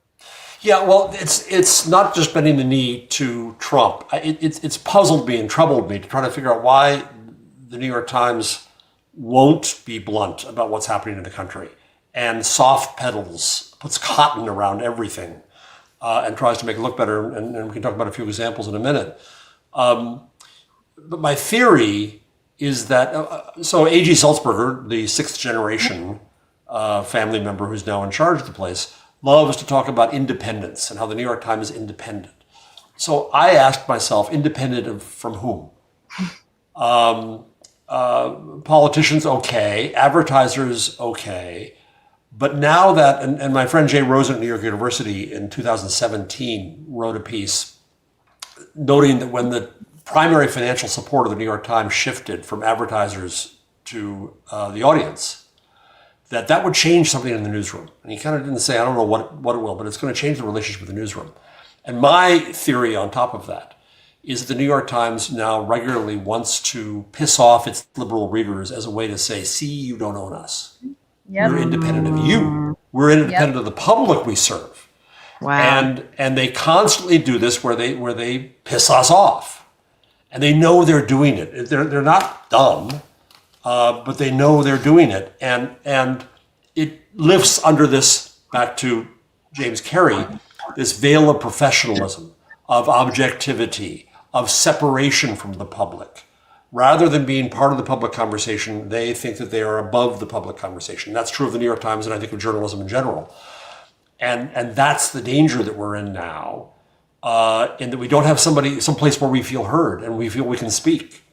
Yeah, well, it's not just bending the knee to Trump. It's puzzled me and troubled me to try to figure out why the New York Times won't be blunt about what's happening in the country and soft pedals, puts cotton around everything, and tries to make it look better. And we can talk about a few examples in a minute. But my theory is that, so A.G. Sulzberger, the sixth generation family member who's now in charge of the place, loves to talk about independence and how the New York Times is independent. So I asked myself, independent from whom? Politicians, okay. Advertisers, okay. But now that, and my friend Jay Rosen at New York University in 2017 wrote a piece noting that when the primary financial support of the New York Times shifted from advertisers to the audience, that would change something in the newsroom. And he kind of didn't say, I don't know what it will, but it's going to change the relationship with the newsroom. And my theory on top of that is that the New York Times now regularly wants to piss off its liberal readers as a way to say, see, you don't own us. Yep. We're independent of you. We're independent of the public we serve. Wow. And they constantly do this where they piss us off. And they know they're doing it. They're not dumb. But they know they're doing it, and it lifts under this, back to James Carey, this veil of professionalism, of objectivity, of separation from the public. Rather than being part of the public conversation, they think that they are above the public conversation. That's true of the New York Times, and I think of journalism in general. And that's the danger that we're in now, in that we don't have someplace where we feel heard and we feel we can speak.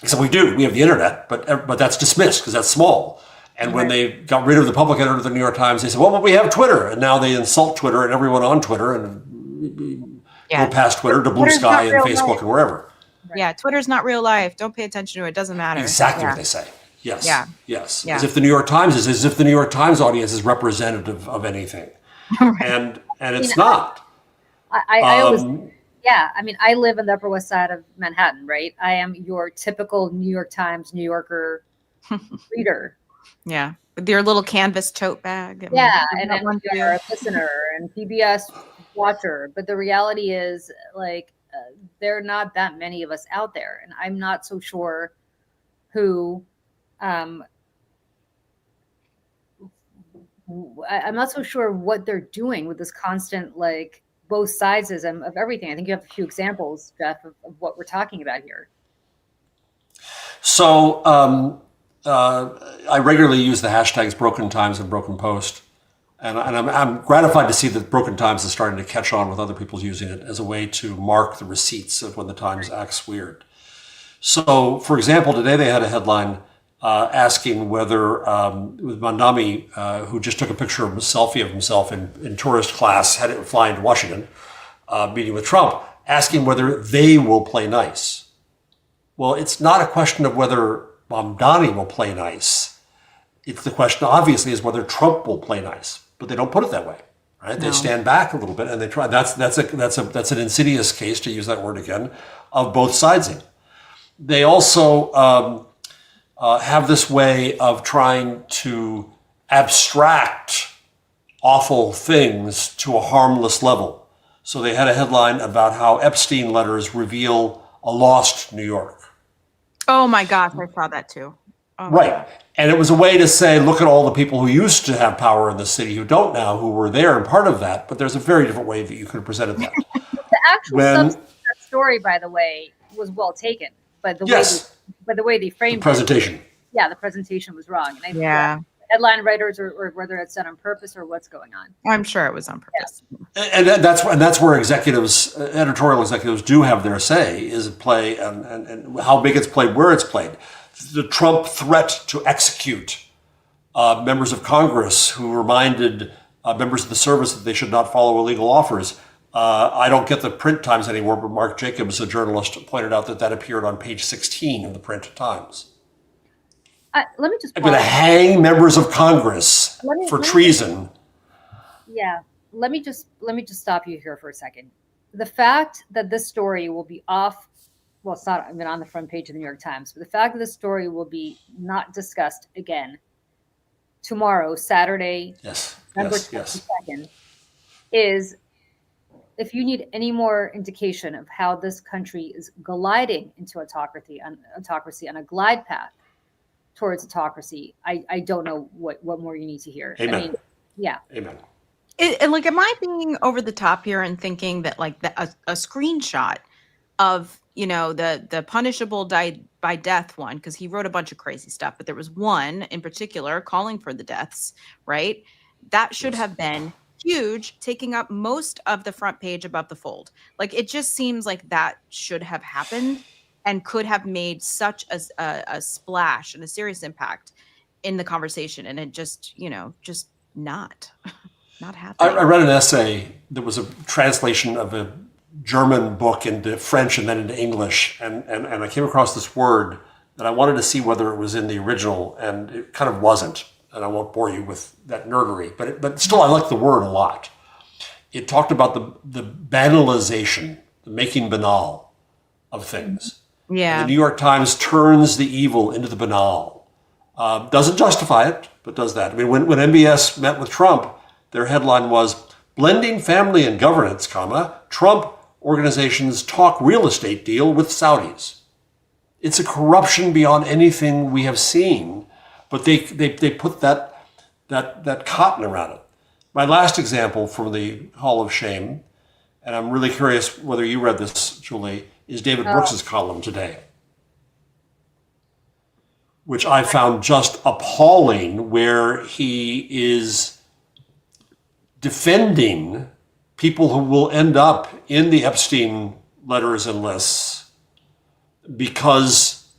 Except we do. We have the internet, but that's dismissed because that's small. And when they got rid of the public editor of the New York Times, they said, well, but we have Twitter. And now they insult Twitter and everyone on Twitter and go past Twitter to Blue Sky and Facebook and wherever. Yeah, Twitter's not real life. Don't pay attention to it. It doesn't matter. Exactly what they say. Yes. Yeah. Yes. Yeah. As if the New York Times audience is representative of anything. And it's not. I always... Yeah, I mean, I live in the Upper West Side of Manhattan, right? I am your typical New York Times, New Yorker reader. Yeah, with your little canvas tote bag. Yeah, and then you're a listener and PBS watcher. But the reality is, like, there are not that many of us out there. And I'm not so sure who... I'm not so sure what they're doing with this constant, like, both-sides-ism of everything. I think you have a few examples, Jeff, of what we're talking about here. So I regularly use the hashtags Broken Times and Broken Post. And I'm gratified to see that Broken Times is starting to catch on with other people using it as a way to mark the receipts of when the Times acts weird. So, for example, today they had a headline asking whether, with Mandami, who just took a picture of a selfie of himself in tourist class, flying to Washington, meeting with Trump, asking whether they will play nice. Well, it's not a question of whether Mamdani will play nice. It's the question, obviously, is whether Trump will play nice. But they don't put it that way, right? No. They stand back a little bit and they try. That's an insidious case, to use that word again, of both-sidesing. They also have this way of trying to abstract awful things to a harmless level. So they had a headline about how Epstein letters reveal a lost New York. Oh my gosh, I saw that too. Oh right. And it was a way to say, look at all the people who used to have power in the city who don't now, who were there and part of that. But there's a very different way that you could have presented that. The actual substance of that story, by the way, was well taken. But the way they framed the presentation. The presentation was wrong. And I think headline writers, or whether it's done on purpose or what's going on. I'm sure it was on purpose. And that's where executives, editorial executives, do have their say, is play and how big it's played, where it's played. The Trump threat to execute members of Congress who reminded members of the service that they should not follow illegal offers. I don't get the print Times anymore, but Mark Jacobs, a journalist, pointed out that appeared on page 16 of the print Times. Let me just. I'm going to hang members of Congress for treason. Let me just stop you here for a second. The fact that this story will be off well, it's not even on the front page of the New York Times, but the fact that the story will be not discussed again tomorrow, Saturday, November 22nd, is, if you need any more indication of how this country is gliding into autocracy on a glide path towards autocracy, I don't know what more you need to hear. Amen. I mean, yeah. Amen. Like, am I being over the top here and thinking that like a screenshot of, you know, the punishable by death one, because he wrote a bunch of crazy stuff, but there was one in particular calling for the deaths, right? That should have been huge, taking up most of the front page above the fold. Like, it just seems like that should have happened and could have made such a splash and a serious impact in the conversation. And it just, you know, just not happening. I read an essay that was a translation of a German book into French and then into English, and I came across this word that I wanted to see whether it was in the original, and it kind of wasn't. And I won't bore you with that nerdery, but still, I like the word a lot. It talked about the banalization, the making banal of things. Yeah. And the New York Times turns the evil into the banal. Doesn't justify it, but does that. I mean, when MBS met with Trump, their headline was, "Blending family and governance, Trump organizations talk real estate deal with Saudis." It's a corruption beyond anything we have seen, but they put that cotton around it. My last example from the Hall of Shame, and I'm really curious whether you read this, Julie, is David Brooks's column today, which I found just appalling, where he is defending people who will end up in the Epstein letters and lists because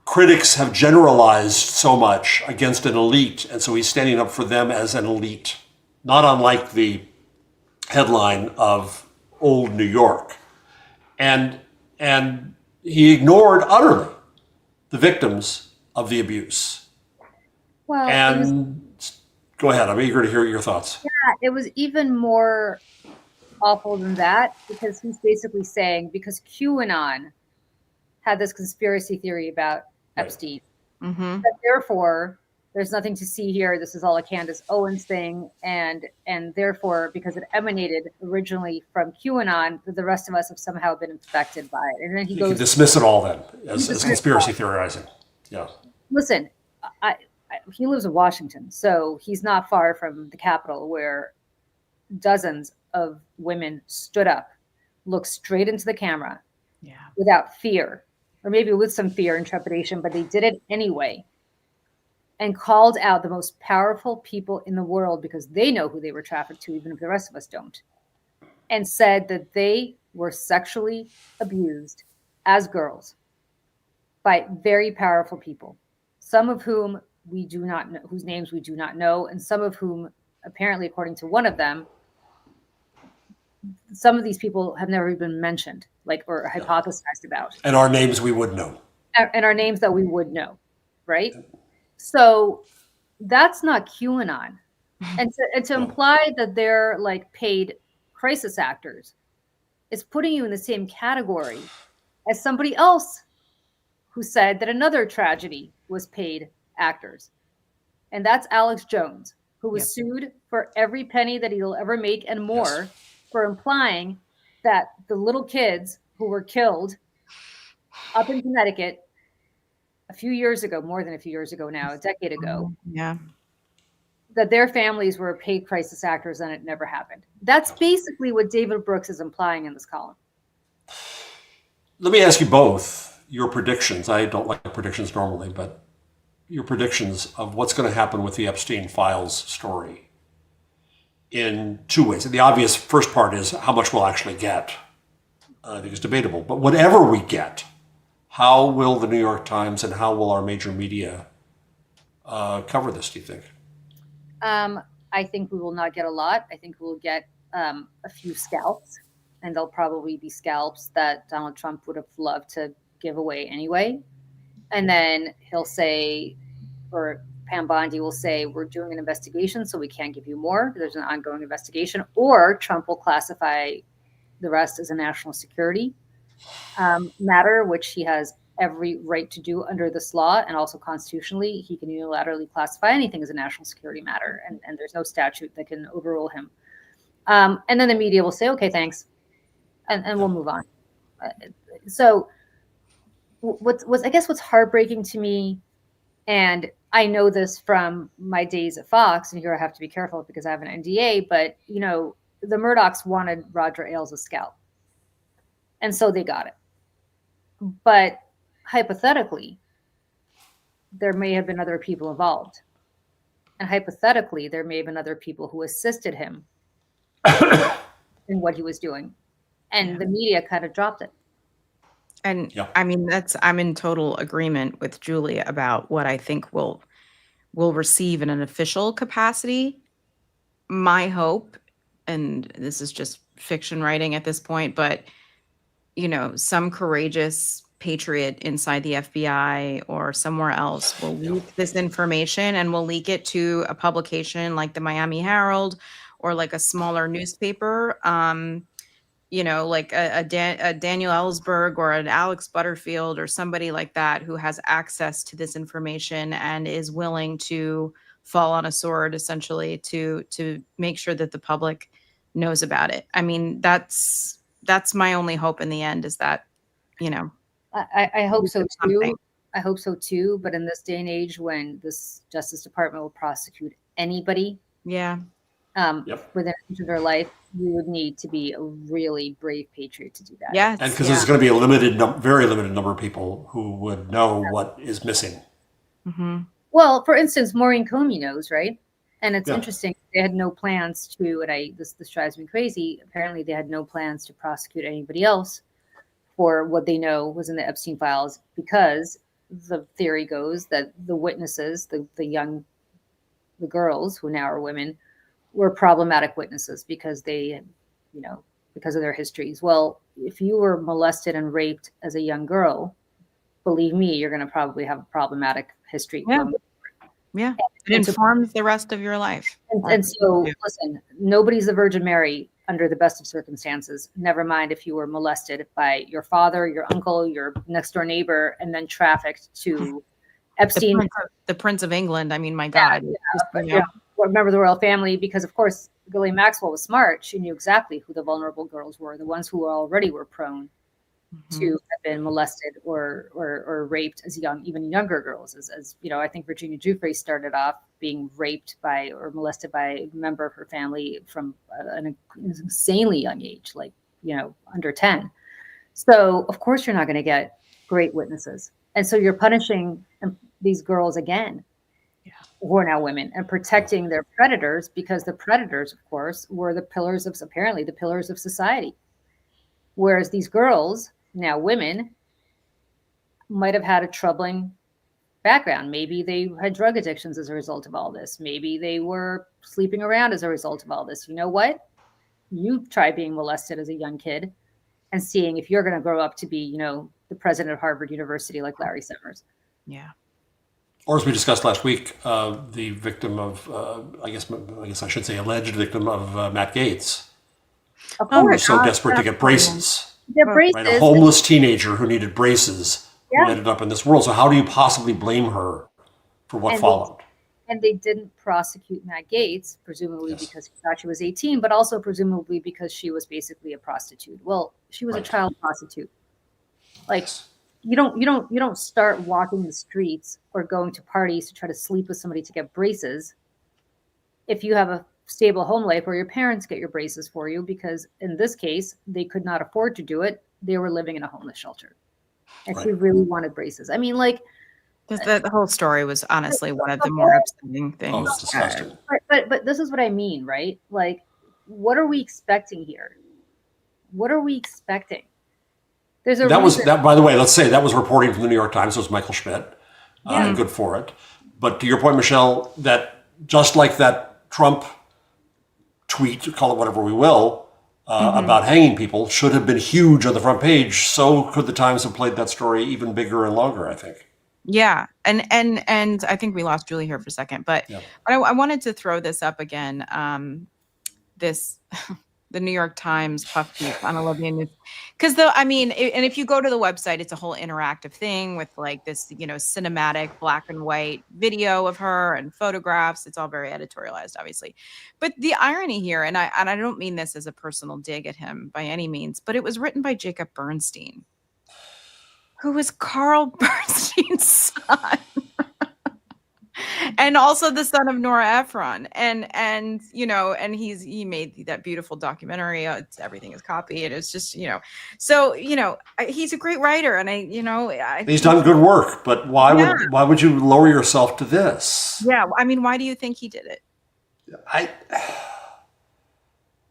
critics have generalized so much against an elite, and so he's standing up for them as an elite, not unlike the headline of Old New York. And he ignored utterly the victims of the abuse. Well, Go ahead, I'm eager to hear your thoughts. Yeah, it was even more awful than that, because he's basically saying, because QAnon had this conspiracy theory about Epstein, that therefore there's nothing to see here. This is all a Candace Owens thing, and therefore, because it emanated originally from QAnon, the rest of us have somehow been infected by it. And then he goes, can dismiss it all then as conspiracy theorizing. Yeah. Listen, he lives in Washington, so he's not far from the Capitol, where dozens of women stood up, looked straight into the camera, without fear, or maybe with some fear and trepidation, but they did it anyway, and called out the most powerful people in the world, because they know who they were trafficked to, even if the rest of us don't, and said that they were sexually abused as girls by very powerful people, some of whom we do not know, whose names we do not know, and some of whom, apparently, according to one of them, some of these people have never been mentioned, or hypothesized about. And our names we would know. And our names that we would know, right? So that's not QAnon. And to imply that they're like paid crisis actors is putting you in the same category as somebody else who said that another tragedy was paid actors. And that's Alex Jones, who was sued for every penny that he'll ever make and more, for implying that the little kids who were killed up in Connecticut a few years ago, more than a few years ago now, a decade ago, that their families were paid crisis actors and it never happened. That's basically what David Brooks is implying in this column. Let me ask you both your predictions. I don't like predictions normally, but your predictions of what's going to happen with the Epstein files story in two ways. And the obvious first part is how much we'll actually get. I think it's debatable. But whatever we get, how will the New York Times and how will our major media cover this, do you think? I think we will not get a lot. I think we'll get a few scalps, and they'll probably be scalps that Donald Trump would have loved to give away anyway. And then he'll say, or Pam Bondi will say, we're doing an investigation, so we can't give you more. There's an ongoing investigation. Or Trump will classify the rest as a national security. matter, which he has every right to do under this law, and also constitutionally, he can unilaterally classify anything as a national security matter, and there's no statute that can overrule him. And then the media will say, okay, thanks, and we'll move on. So what's heartbreaking to me, and I know this from my days at Fox, and here I have to be careful because I have an NDA, but the Murdochs wanted Roger Ailes' scalp, and so they got it. But hypothetically, there may have been other people involved. And hypothetically, there may have been other people who assisted him in what he was doing. And the media kind of dropped it. And I mean, I'm in total agreement with Julia about what I think we'll receive in an official capacity. My hope, and this is just fiction writing at this point, but some courageous patriot inside the FBI or somewhere else will leak this information, and will leak it to a publication like the Miami Herald or like a smaller newspaper, like a Daniel Ellsberg or an Alex Butterfield or somebody like that who has access to this information and is willing to fall on a sword essentially to make sure that the public knows about it. I mean, that's my only hope in the end, is that, I hope so too. I hope so too. But in this day and age, when this Justice Department will prosecute anybody, within an inch of their life, you would need to be a really brave patriot to do that. Yes, and because there's going to be a very limited number of people who would know what is missing. Mm-hmm. Well, for instance, Maureen Comey knows, right? And it's interesting. They had no plans to, and this drives me crazy. Apparently, they had no plans to prosecute anybody else for what they know was in the Epstein files, because the theory goes that the witnesses, the girls who now are women, were problematic witnesses because they, because of their histories. Well, if you were molested and raped as a young girl, believe me, you're going to probably have a problematic history. Yeah. It informs the rest of your life. And so, listen, nobody's the Virgin Mary under the best of circumstances. Never mind if you were molested by your father, your uncle, your next door neighbor, and then trafficked to Epstein. The Prince of England. I mean, my God. Remember the royal family, because of course, Ghislaine Maxwell was smart. She knew exactly who the vulnerable girls were, the ones who already were prone to have been molested or raped as even younger girls. As I think Virginia Giuffre started off being raped by or molested by a member of her family from an insanely young age, like, under 10. So of course you're not going to get great witnesses. And so you're punishing these girls again, who are now women, and protecting their predators, because the predators, of course, were apparently the pillars of society. Whereas these girls, now women, might have had a troubling background. Maybe they had drug addictions as a result of all this. Maybe they were sleeping around as a result of all this. You know what? You try being molested as a young kid and seeing if you're going to grow up to be, the president of Harvard University like Larry Summers. Yeah. Or as we discussed last week, the victim of, I guess I should say alleged victim of Matt Gaetz. Of course. Who was so desperate to get braces. Braces. Right? A homeless teenager who needed braces who ended up in this world. So how do you possibly blame her for what followed? And they didn't prosecute Matt Gaetz, presumably because he thought she was 18, but also presumably because she was basically a prostitute. Well, she was a child prostitute. Like, you don't start walking the streets or going to parties to try to sleep with somebody to get braces if you have a stable home life where your parents get your braces for you, because in this case, they could not afford to do it. They were living in a homeless shelter. And she really wanted braces. I mean, like, the whole story was honestly one of the more upsetting things. Oh, it's disgusting. But this is what I mean, right? Like, what are we expecting here? What are we expecting? There's a that, by the way, let's say that was reporting from the New York Times. So it was Michael Schmidt. Good for it. But to your point, Michelle, that just like that Trump tweet, call it whatever we will, about hanging people should have been huge on the front page. So could the Times have played that story even bigger and longer, I think. Yeah. And I think we lost Julie here for a second, but I wanted to throw this up again. This the New York Times puff piece on Olivia Newton. Because and if you go to the website, it's a whole interactive thing with like this, cinematic black and white video of her and photographs. It's all very editorialized, obviously. But the irony here, and I don't mean this as a personal dig at him by any means, but it was written by Jacob Bernstein, who was Carl Bernstein's son. And also the son of Nora Ephron, and he made that beautiful documentary. Everything is copy. It is just so he's a great writer, and he's done good work. But why would you lower yourself to this? Yeah, I mean, why do you think he did it?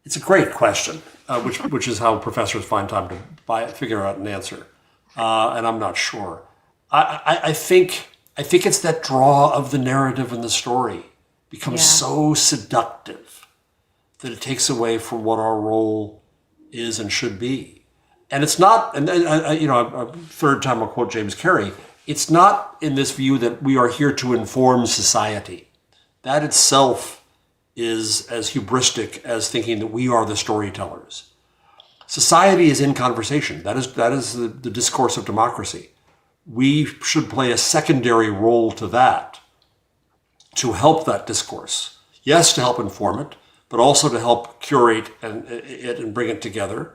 It's a great question, which is how professors find time to figure out an answer, and I'm not sure. I think it's that draw of the narrative and the story becomes so seductive that it takes away from what our role is and should be. And it's not, and a third time I'll quote James Carey, it's not in this view that we are here to inform society. That itself is as hubristic as thinking that we are the storytellers. Society is in conversation. That is the discourse of democracy. We should play a secondary role to that, to help that discourse. Yes, to help inform it, but also to help curate it and bring it together,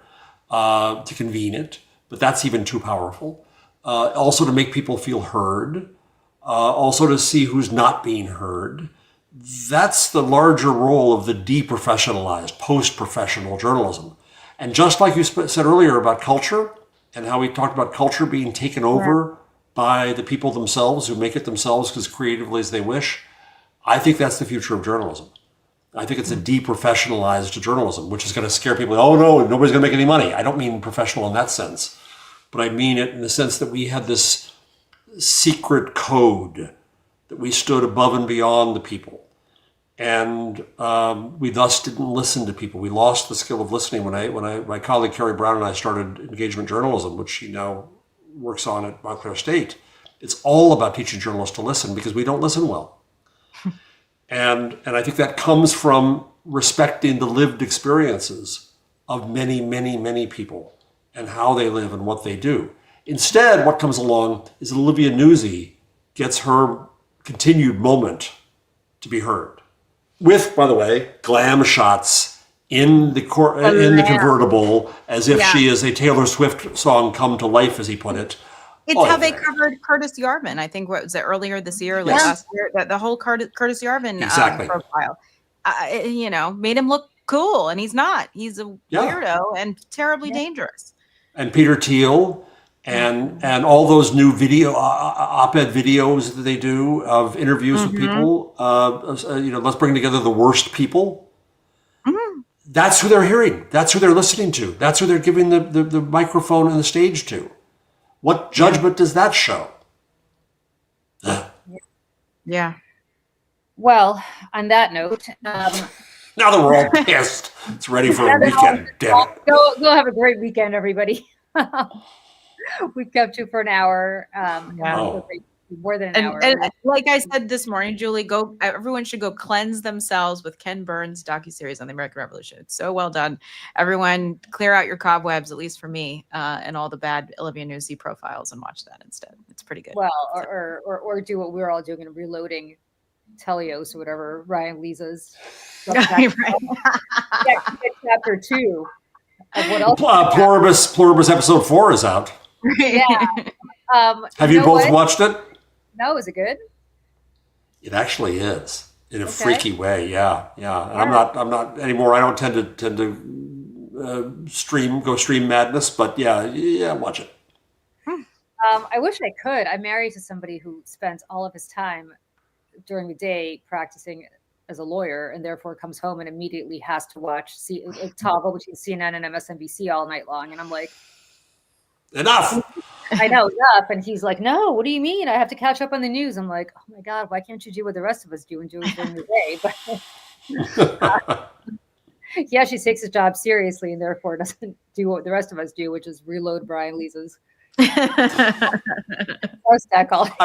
to convene it. But that's even too powerful. Also to make people feel heard, also to see who's not being heard. That's the larger role of the de-professionalized, post-professional journalism. And just like you said earlier about culture, and how we talked about culture being taken over by the people themselves who make it themselves as creatively as they wish, I think that's the future of journalism. I think it's a de-professionalized journalism, which is going to scare people. Oh no, nobody's going to make any money. I don't mean professional in that sense, but I mean it in the sense that we had this secret code that we stood above and beyond the people. And we thus didn't listen to people. We lost the skill of listening. When my colleague Carrie Brown and I started engagement journalism, which she now works on at Montclair State, it's all about teaching journalists to listen because we don't listen well. and I think that comes from respecting the lived experiences of many, many, many people and how they live and what they do. Instead, what comes along is Olivia Newsy gets her continued moment to be heard. With, by the way, glam shots in the convertible, as if she is a Taylor Swift song come to life, as he put it. It's how they covered Curtis Yarvin. I think what was it earlier this year, last year, the whole Curtis Yarvin profile. Made him look cool, and he's not. He's a weirdo and terribly dangerous. And Peter Thiel. And all those new video op-ed videos that they do of interviews with people, let's bring together the worst people. Mm-hmm. That's who they're hearing. That's who they're listening to. That's who they're giving the microphone and the stage to. What judgment does that show? Yeah. Well, on that note, now that we're all pissed, it's ready for a weekend. Damn it. Go have a great weekend, everybody. We kept you for an hour. More than an hour. And like I said this morning, Julie, everyone should go cleanse themselves with Ken Burns' docuseries on the American Revolution. It's so well done. Everyone clear out your cobwebs, at least for me, and all the bad Olivia Newsy profiles, and watch that instead. It's pretty good. Well, or do what we're all doing and reloading Telios or whatever Ryan Lisa's chapter 2 of what else. Pluribus episode 4 is out. Yeah. Have you both watched it? No, is it good? It actually is in a freaky way. Yeah. And I'm not anymore. I don't tend to stream madness, but yeah, watch it. I wish I could. I'm married to somebody who spends all of his time during the day practicing as a lawyer, and therefore comes home and immediately has to watch toggle between CNN and MSNBC all night long, and I'm like, enough. I know, enough. And he's like, no, what do you mean? I have to catch up on the news. I'm like, oh my God, why can't you do what the rest of us do and do it during the day? But she takes his job seriously and therefore doesn't do what the rest of us do, which is reload Brian Lisa's I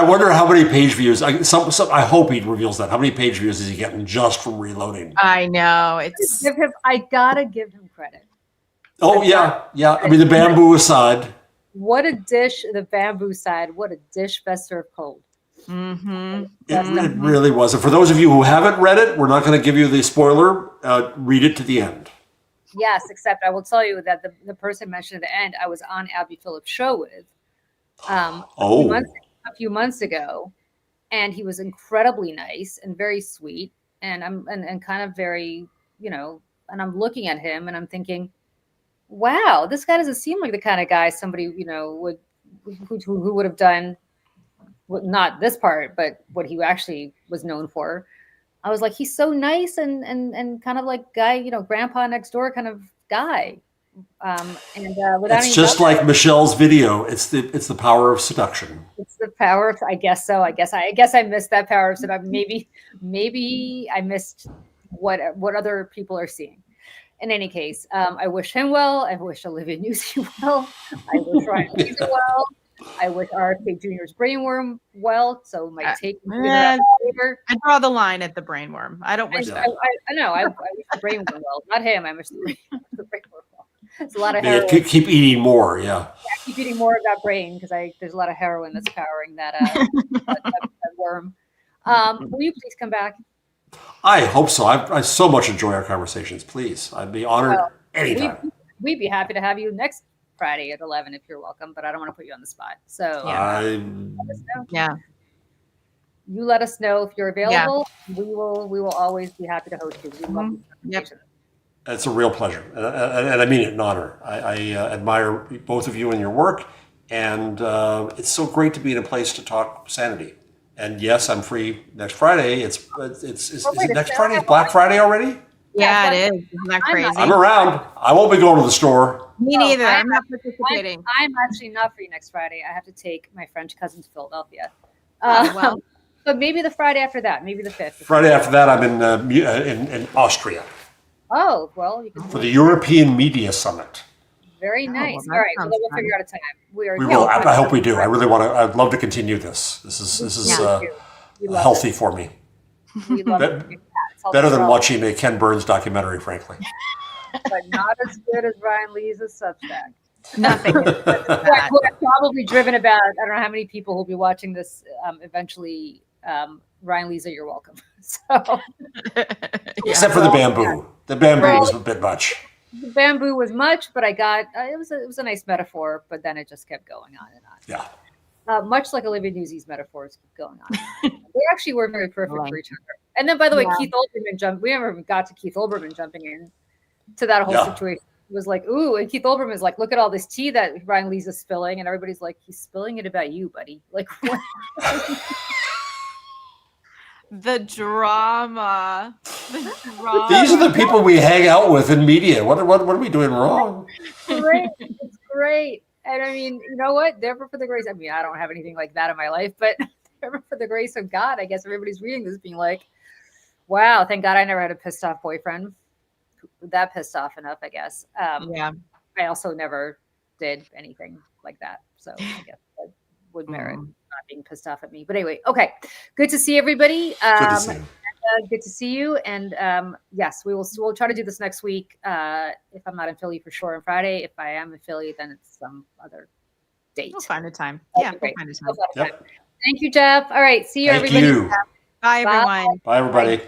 wonder how many page views. I hope he reveals that. How many page views is he getting just from reloading? I know. I gotta give him credit. Oh yeah. I mean, the bamboo aside. What a dish! The bamboo side. What a dish best served cold. Mm-hmm. It really was. And for those of you who haven't read it, we're not going to give you the spoiler. Read it to the end. Yes, except I will tell you that the person mentioned at the end, I was on Abby Phillips' show with a few months ago, and he was incredibly nice and very sweet, and I'm kind of very, and I'm looking at him and I'm thinking, wow, this guy doesn't seem like the kind of guy somebody who would have done. Not this part, but what he actually was known for. I was like, he's so nice and kind of like guy, grandpa next door kind of guy. It's just like Michelle's video. It's the power of seduction. It's the power of, I guess so. I guess I missed that power of seduction. Maybe I missed what other people are seeing. In any case, I wish him well. I wish Olivia Newsy well. I wish Ryan Leeser well. I wish RFK Jr.'s brainworm well, so my take. I draw the line at the brainworm. I don't wish that. I know. I wish the brainworm well, not him. I wish the brainworm well. It's a lot of heroin. Keep eating more. Yeah, keep eating more of that brain because there's a lot of heroin that's powering that that worm. Will you please come back? I hope so. I so much enjoy our conversations. Please, I'd be honored anytime. We'd be happy to have you next Friday at 11 if you're welcome, but I don't want to put you on the spot. So you let us know if you're available. Yeah. We will always be happy to host you. It's a real pleasure, and I mean it in honor. I admire both of you and your work, and it's so great to be in a place to talk sanity. And yes, I'm free next Friday. Is it next Friday? Is Black Friday already? Yeah, it is. Isn't that crazy? I'm around. I won't be going to the store. Me neither. I'm not participating. I'm actually not free next Friday. I have to take my French cousin to Philadelphia. But maybe the Friday after that, maybe the 5th. Friday after that, I'm in Austria. Oh, well, you can for the European Media Summit. Very nice. All right, well, we'll figure out a time. We will. I hope we do. I really want to. I'd love to continue this. This is healthy for me. We love it. Better than watching a Ken Burns documentary, frankly. But not as good as Ryan Lee's Substack. Nothing. We're probably driven about, I don't know how many people will be watching this eventually. Ryan Lee's, you're welcome. So, except for the bamboo. The bamboo was a bit much. The bamboo was much, but I got it was a nice metaphor, but then it just kept going on and on. Yeah. Much like Olivia Newsy's metaphors keep going on. They actually were very perfect for each other. And then, by the way, Keith Olbermann we never got to Keith Olbermann jumping in to that whole situation. It was like, ooh, and Keith Olbermann's like, look at all this tea that Ryan Lee's is spilling, and everybody's like, he's spilling it about you, buddy. Like, what? The drama. These are the people we hang out with in media. What are we doing wrong? It's great. And I mean, you know what? Never for the grace. I mean, I don't have anything like that in my life, but never for the grace of God. I guess everybody's reading this being like, wow, thank God I never had a pissed off boyfriend. That pissed off enough, I guess. I also never did anything like that. So I guess that would merit not being pissed off at me. But anyway, okay. Good to see everybody. Good to see you. Good to see you. And yes, we'll try to do this next week. If I'm not in Philly for sure on Friday. If I am in Philly, then it's some other date. We'll find a time. We'll find a time. Yep. Thank you, Jeff. All right. See you, Thank everybody. You. Bye, everyone. Bye, everybody.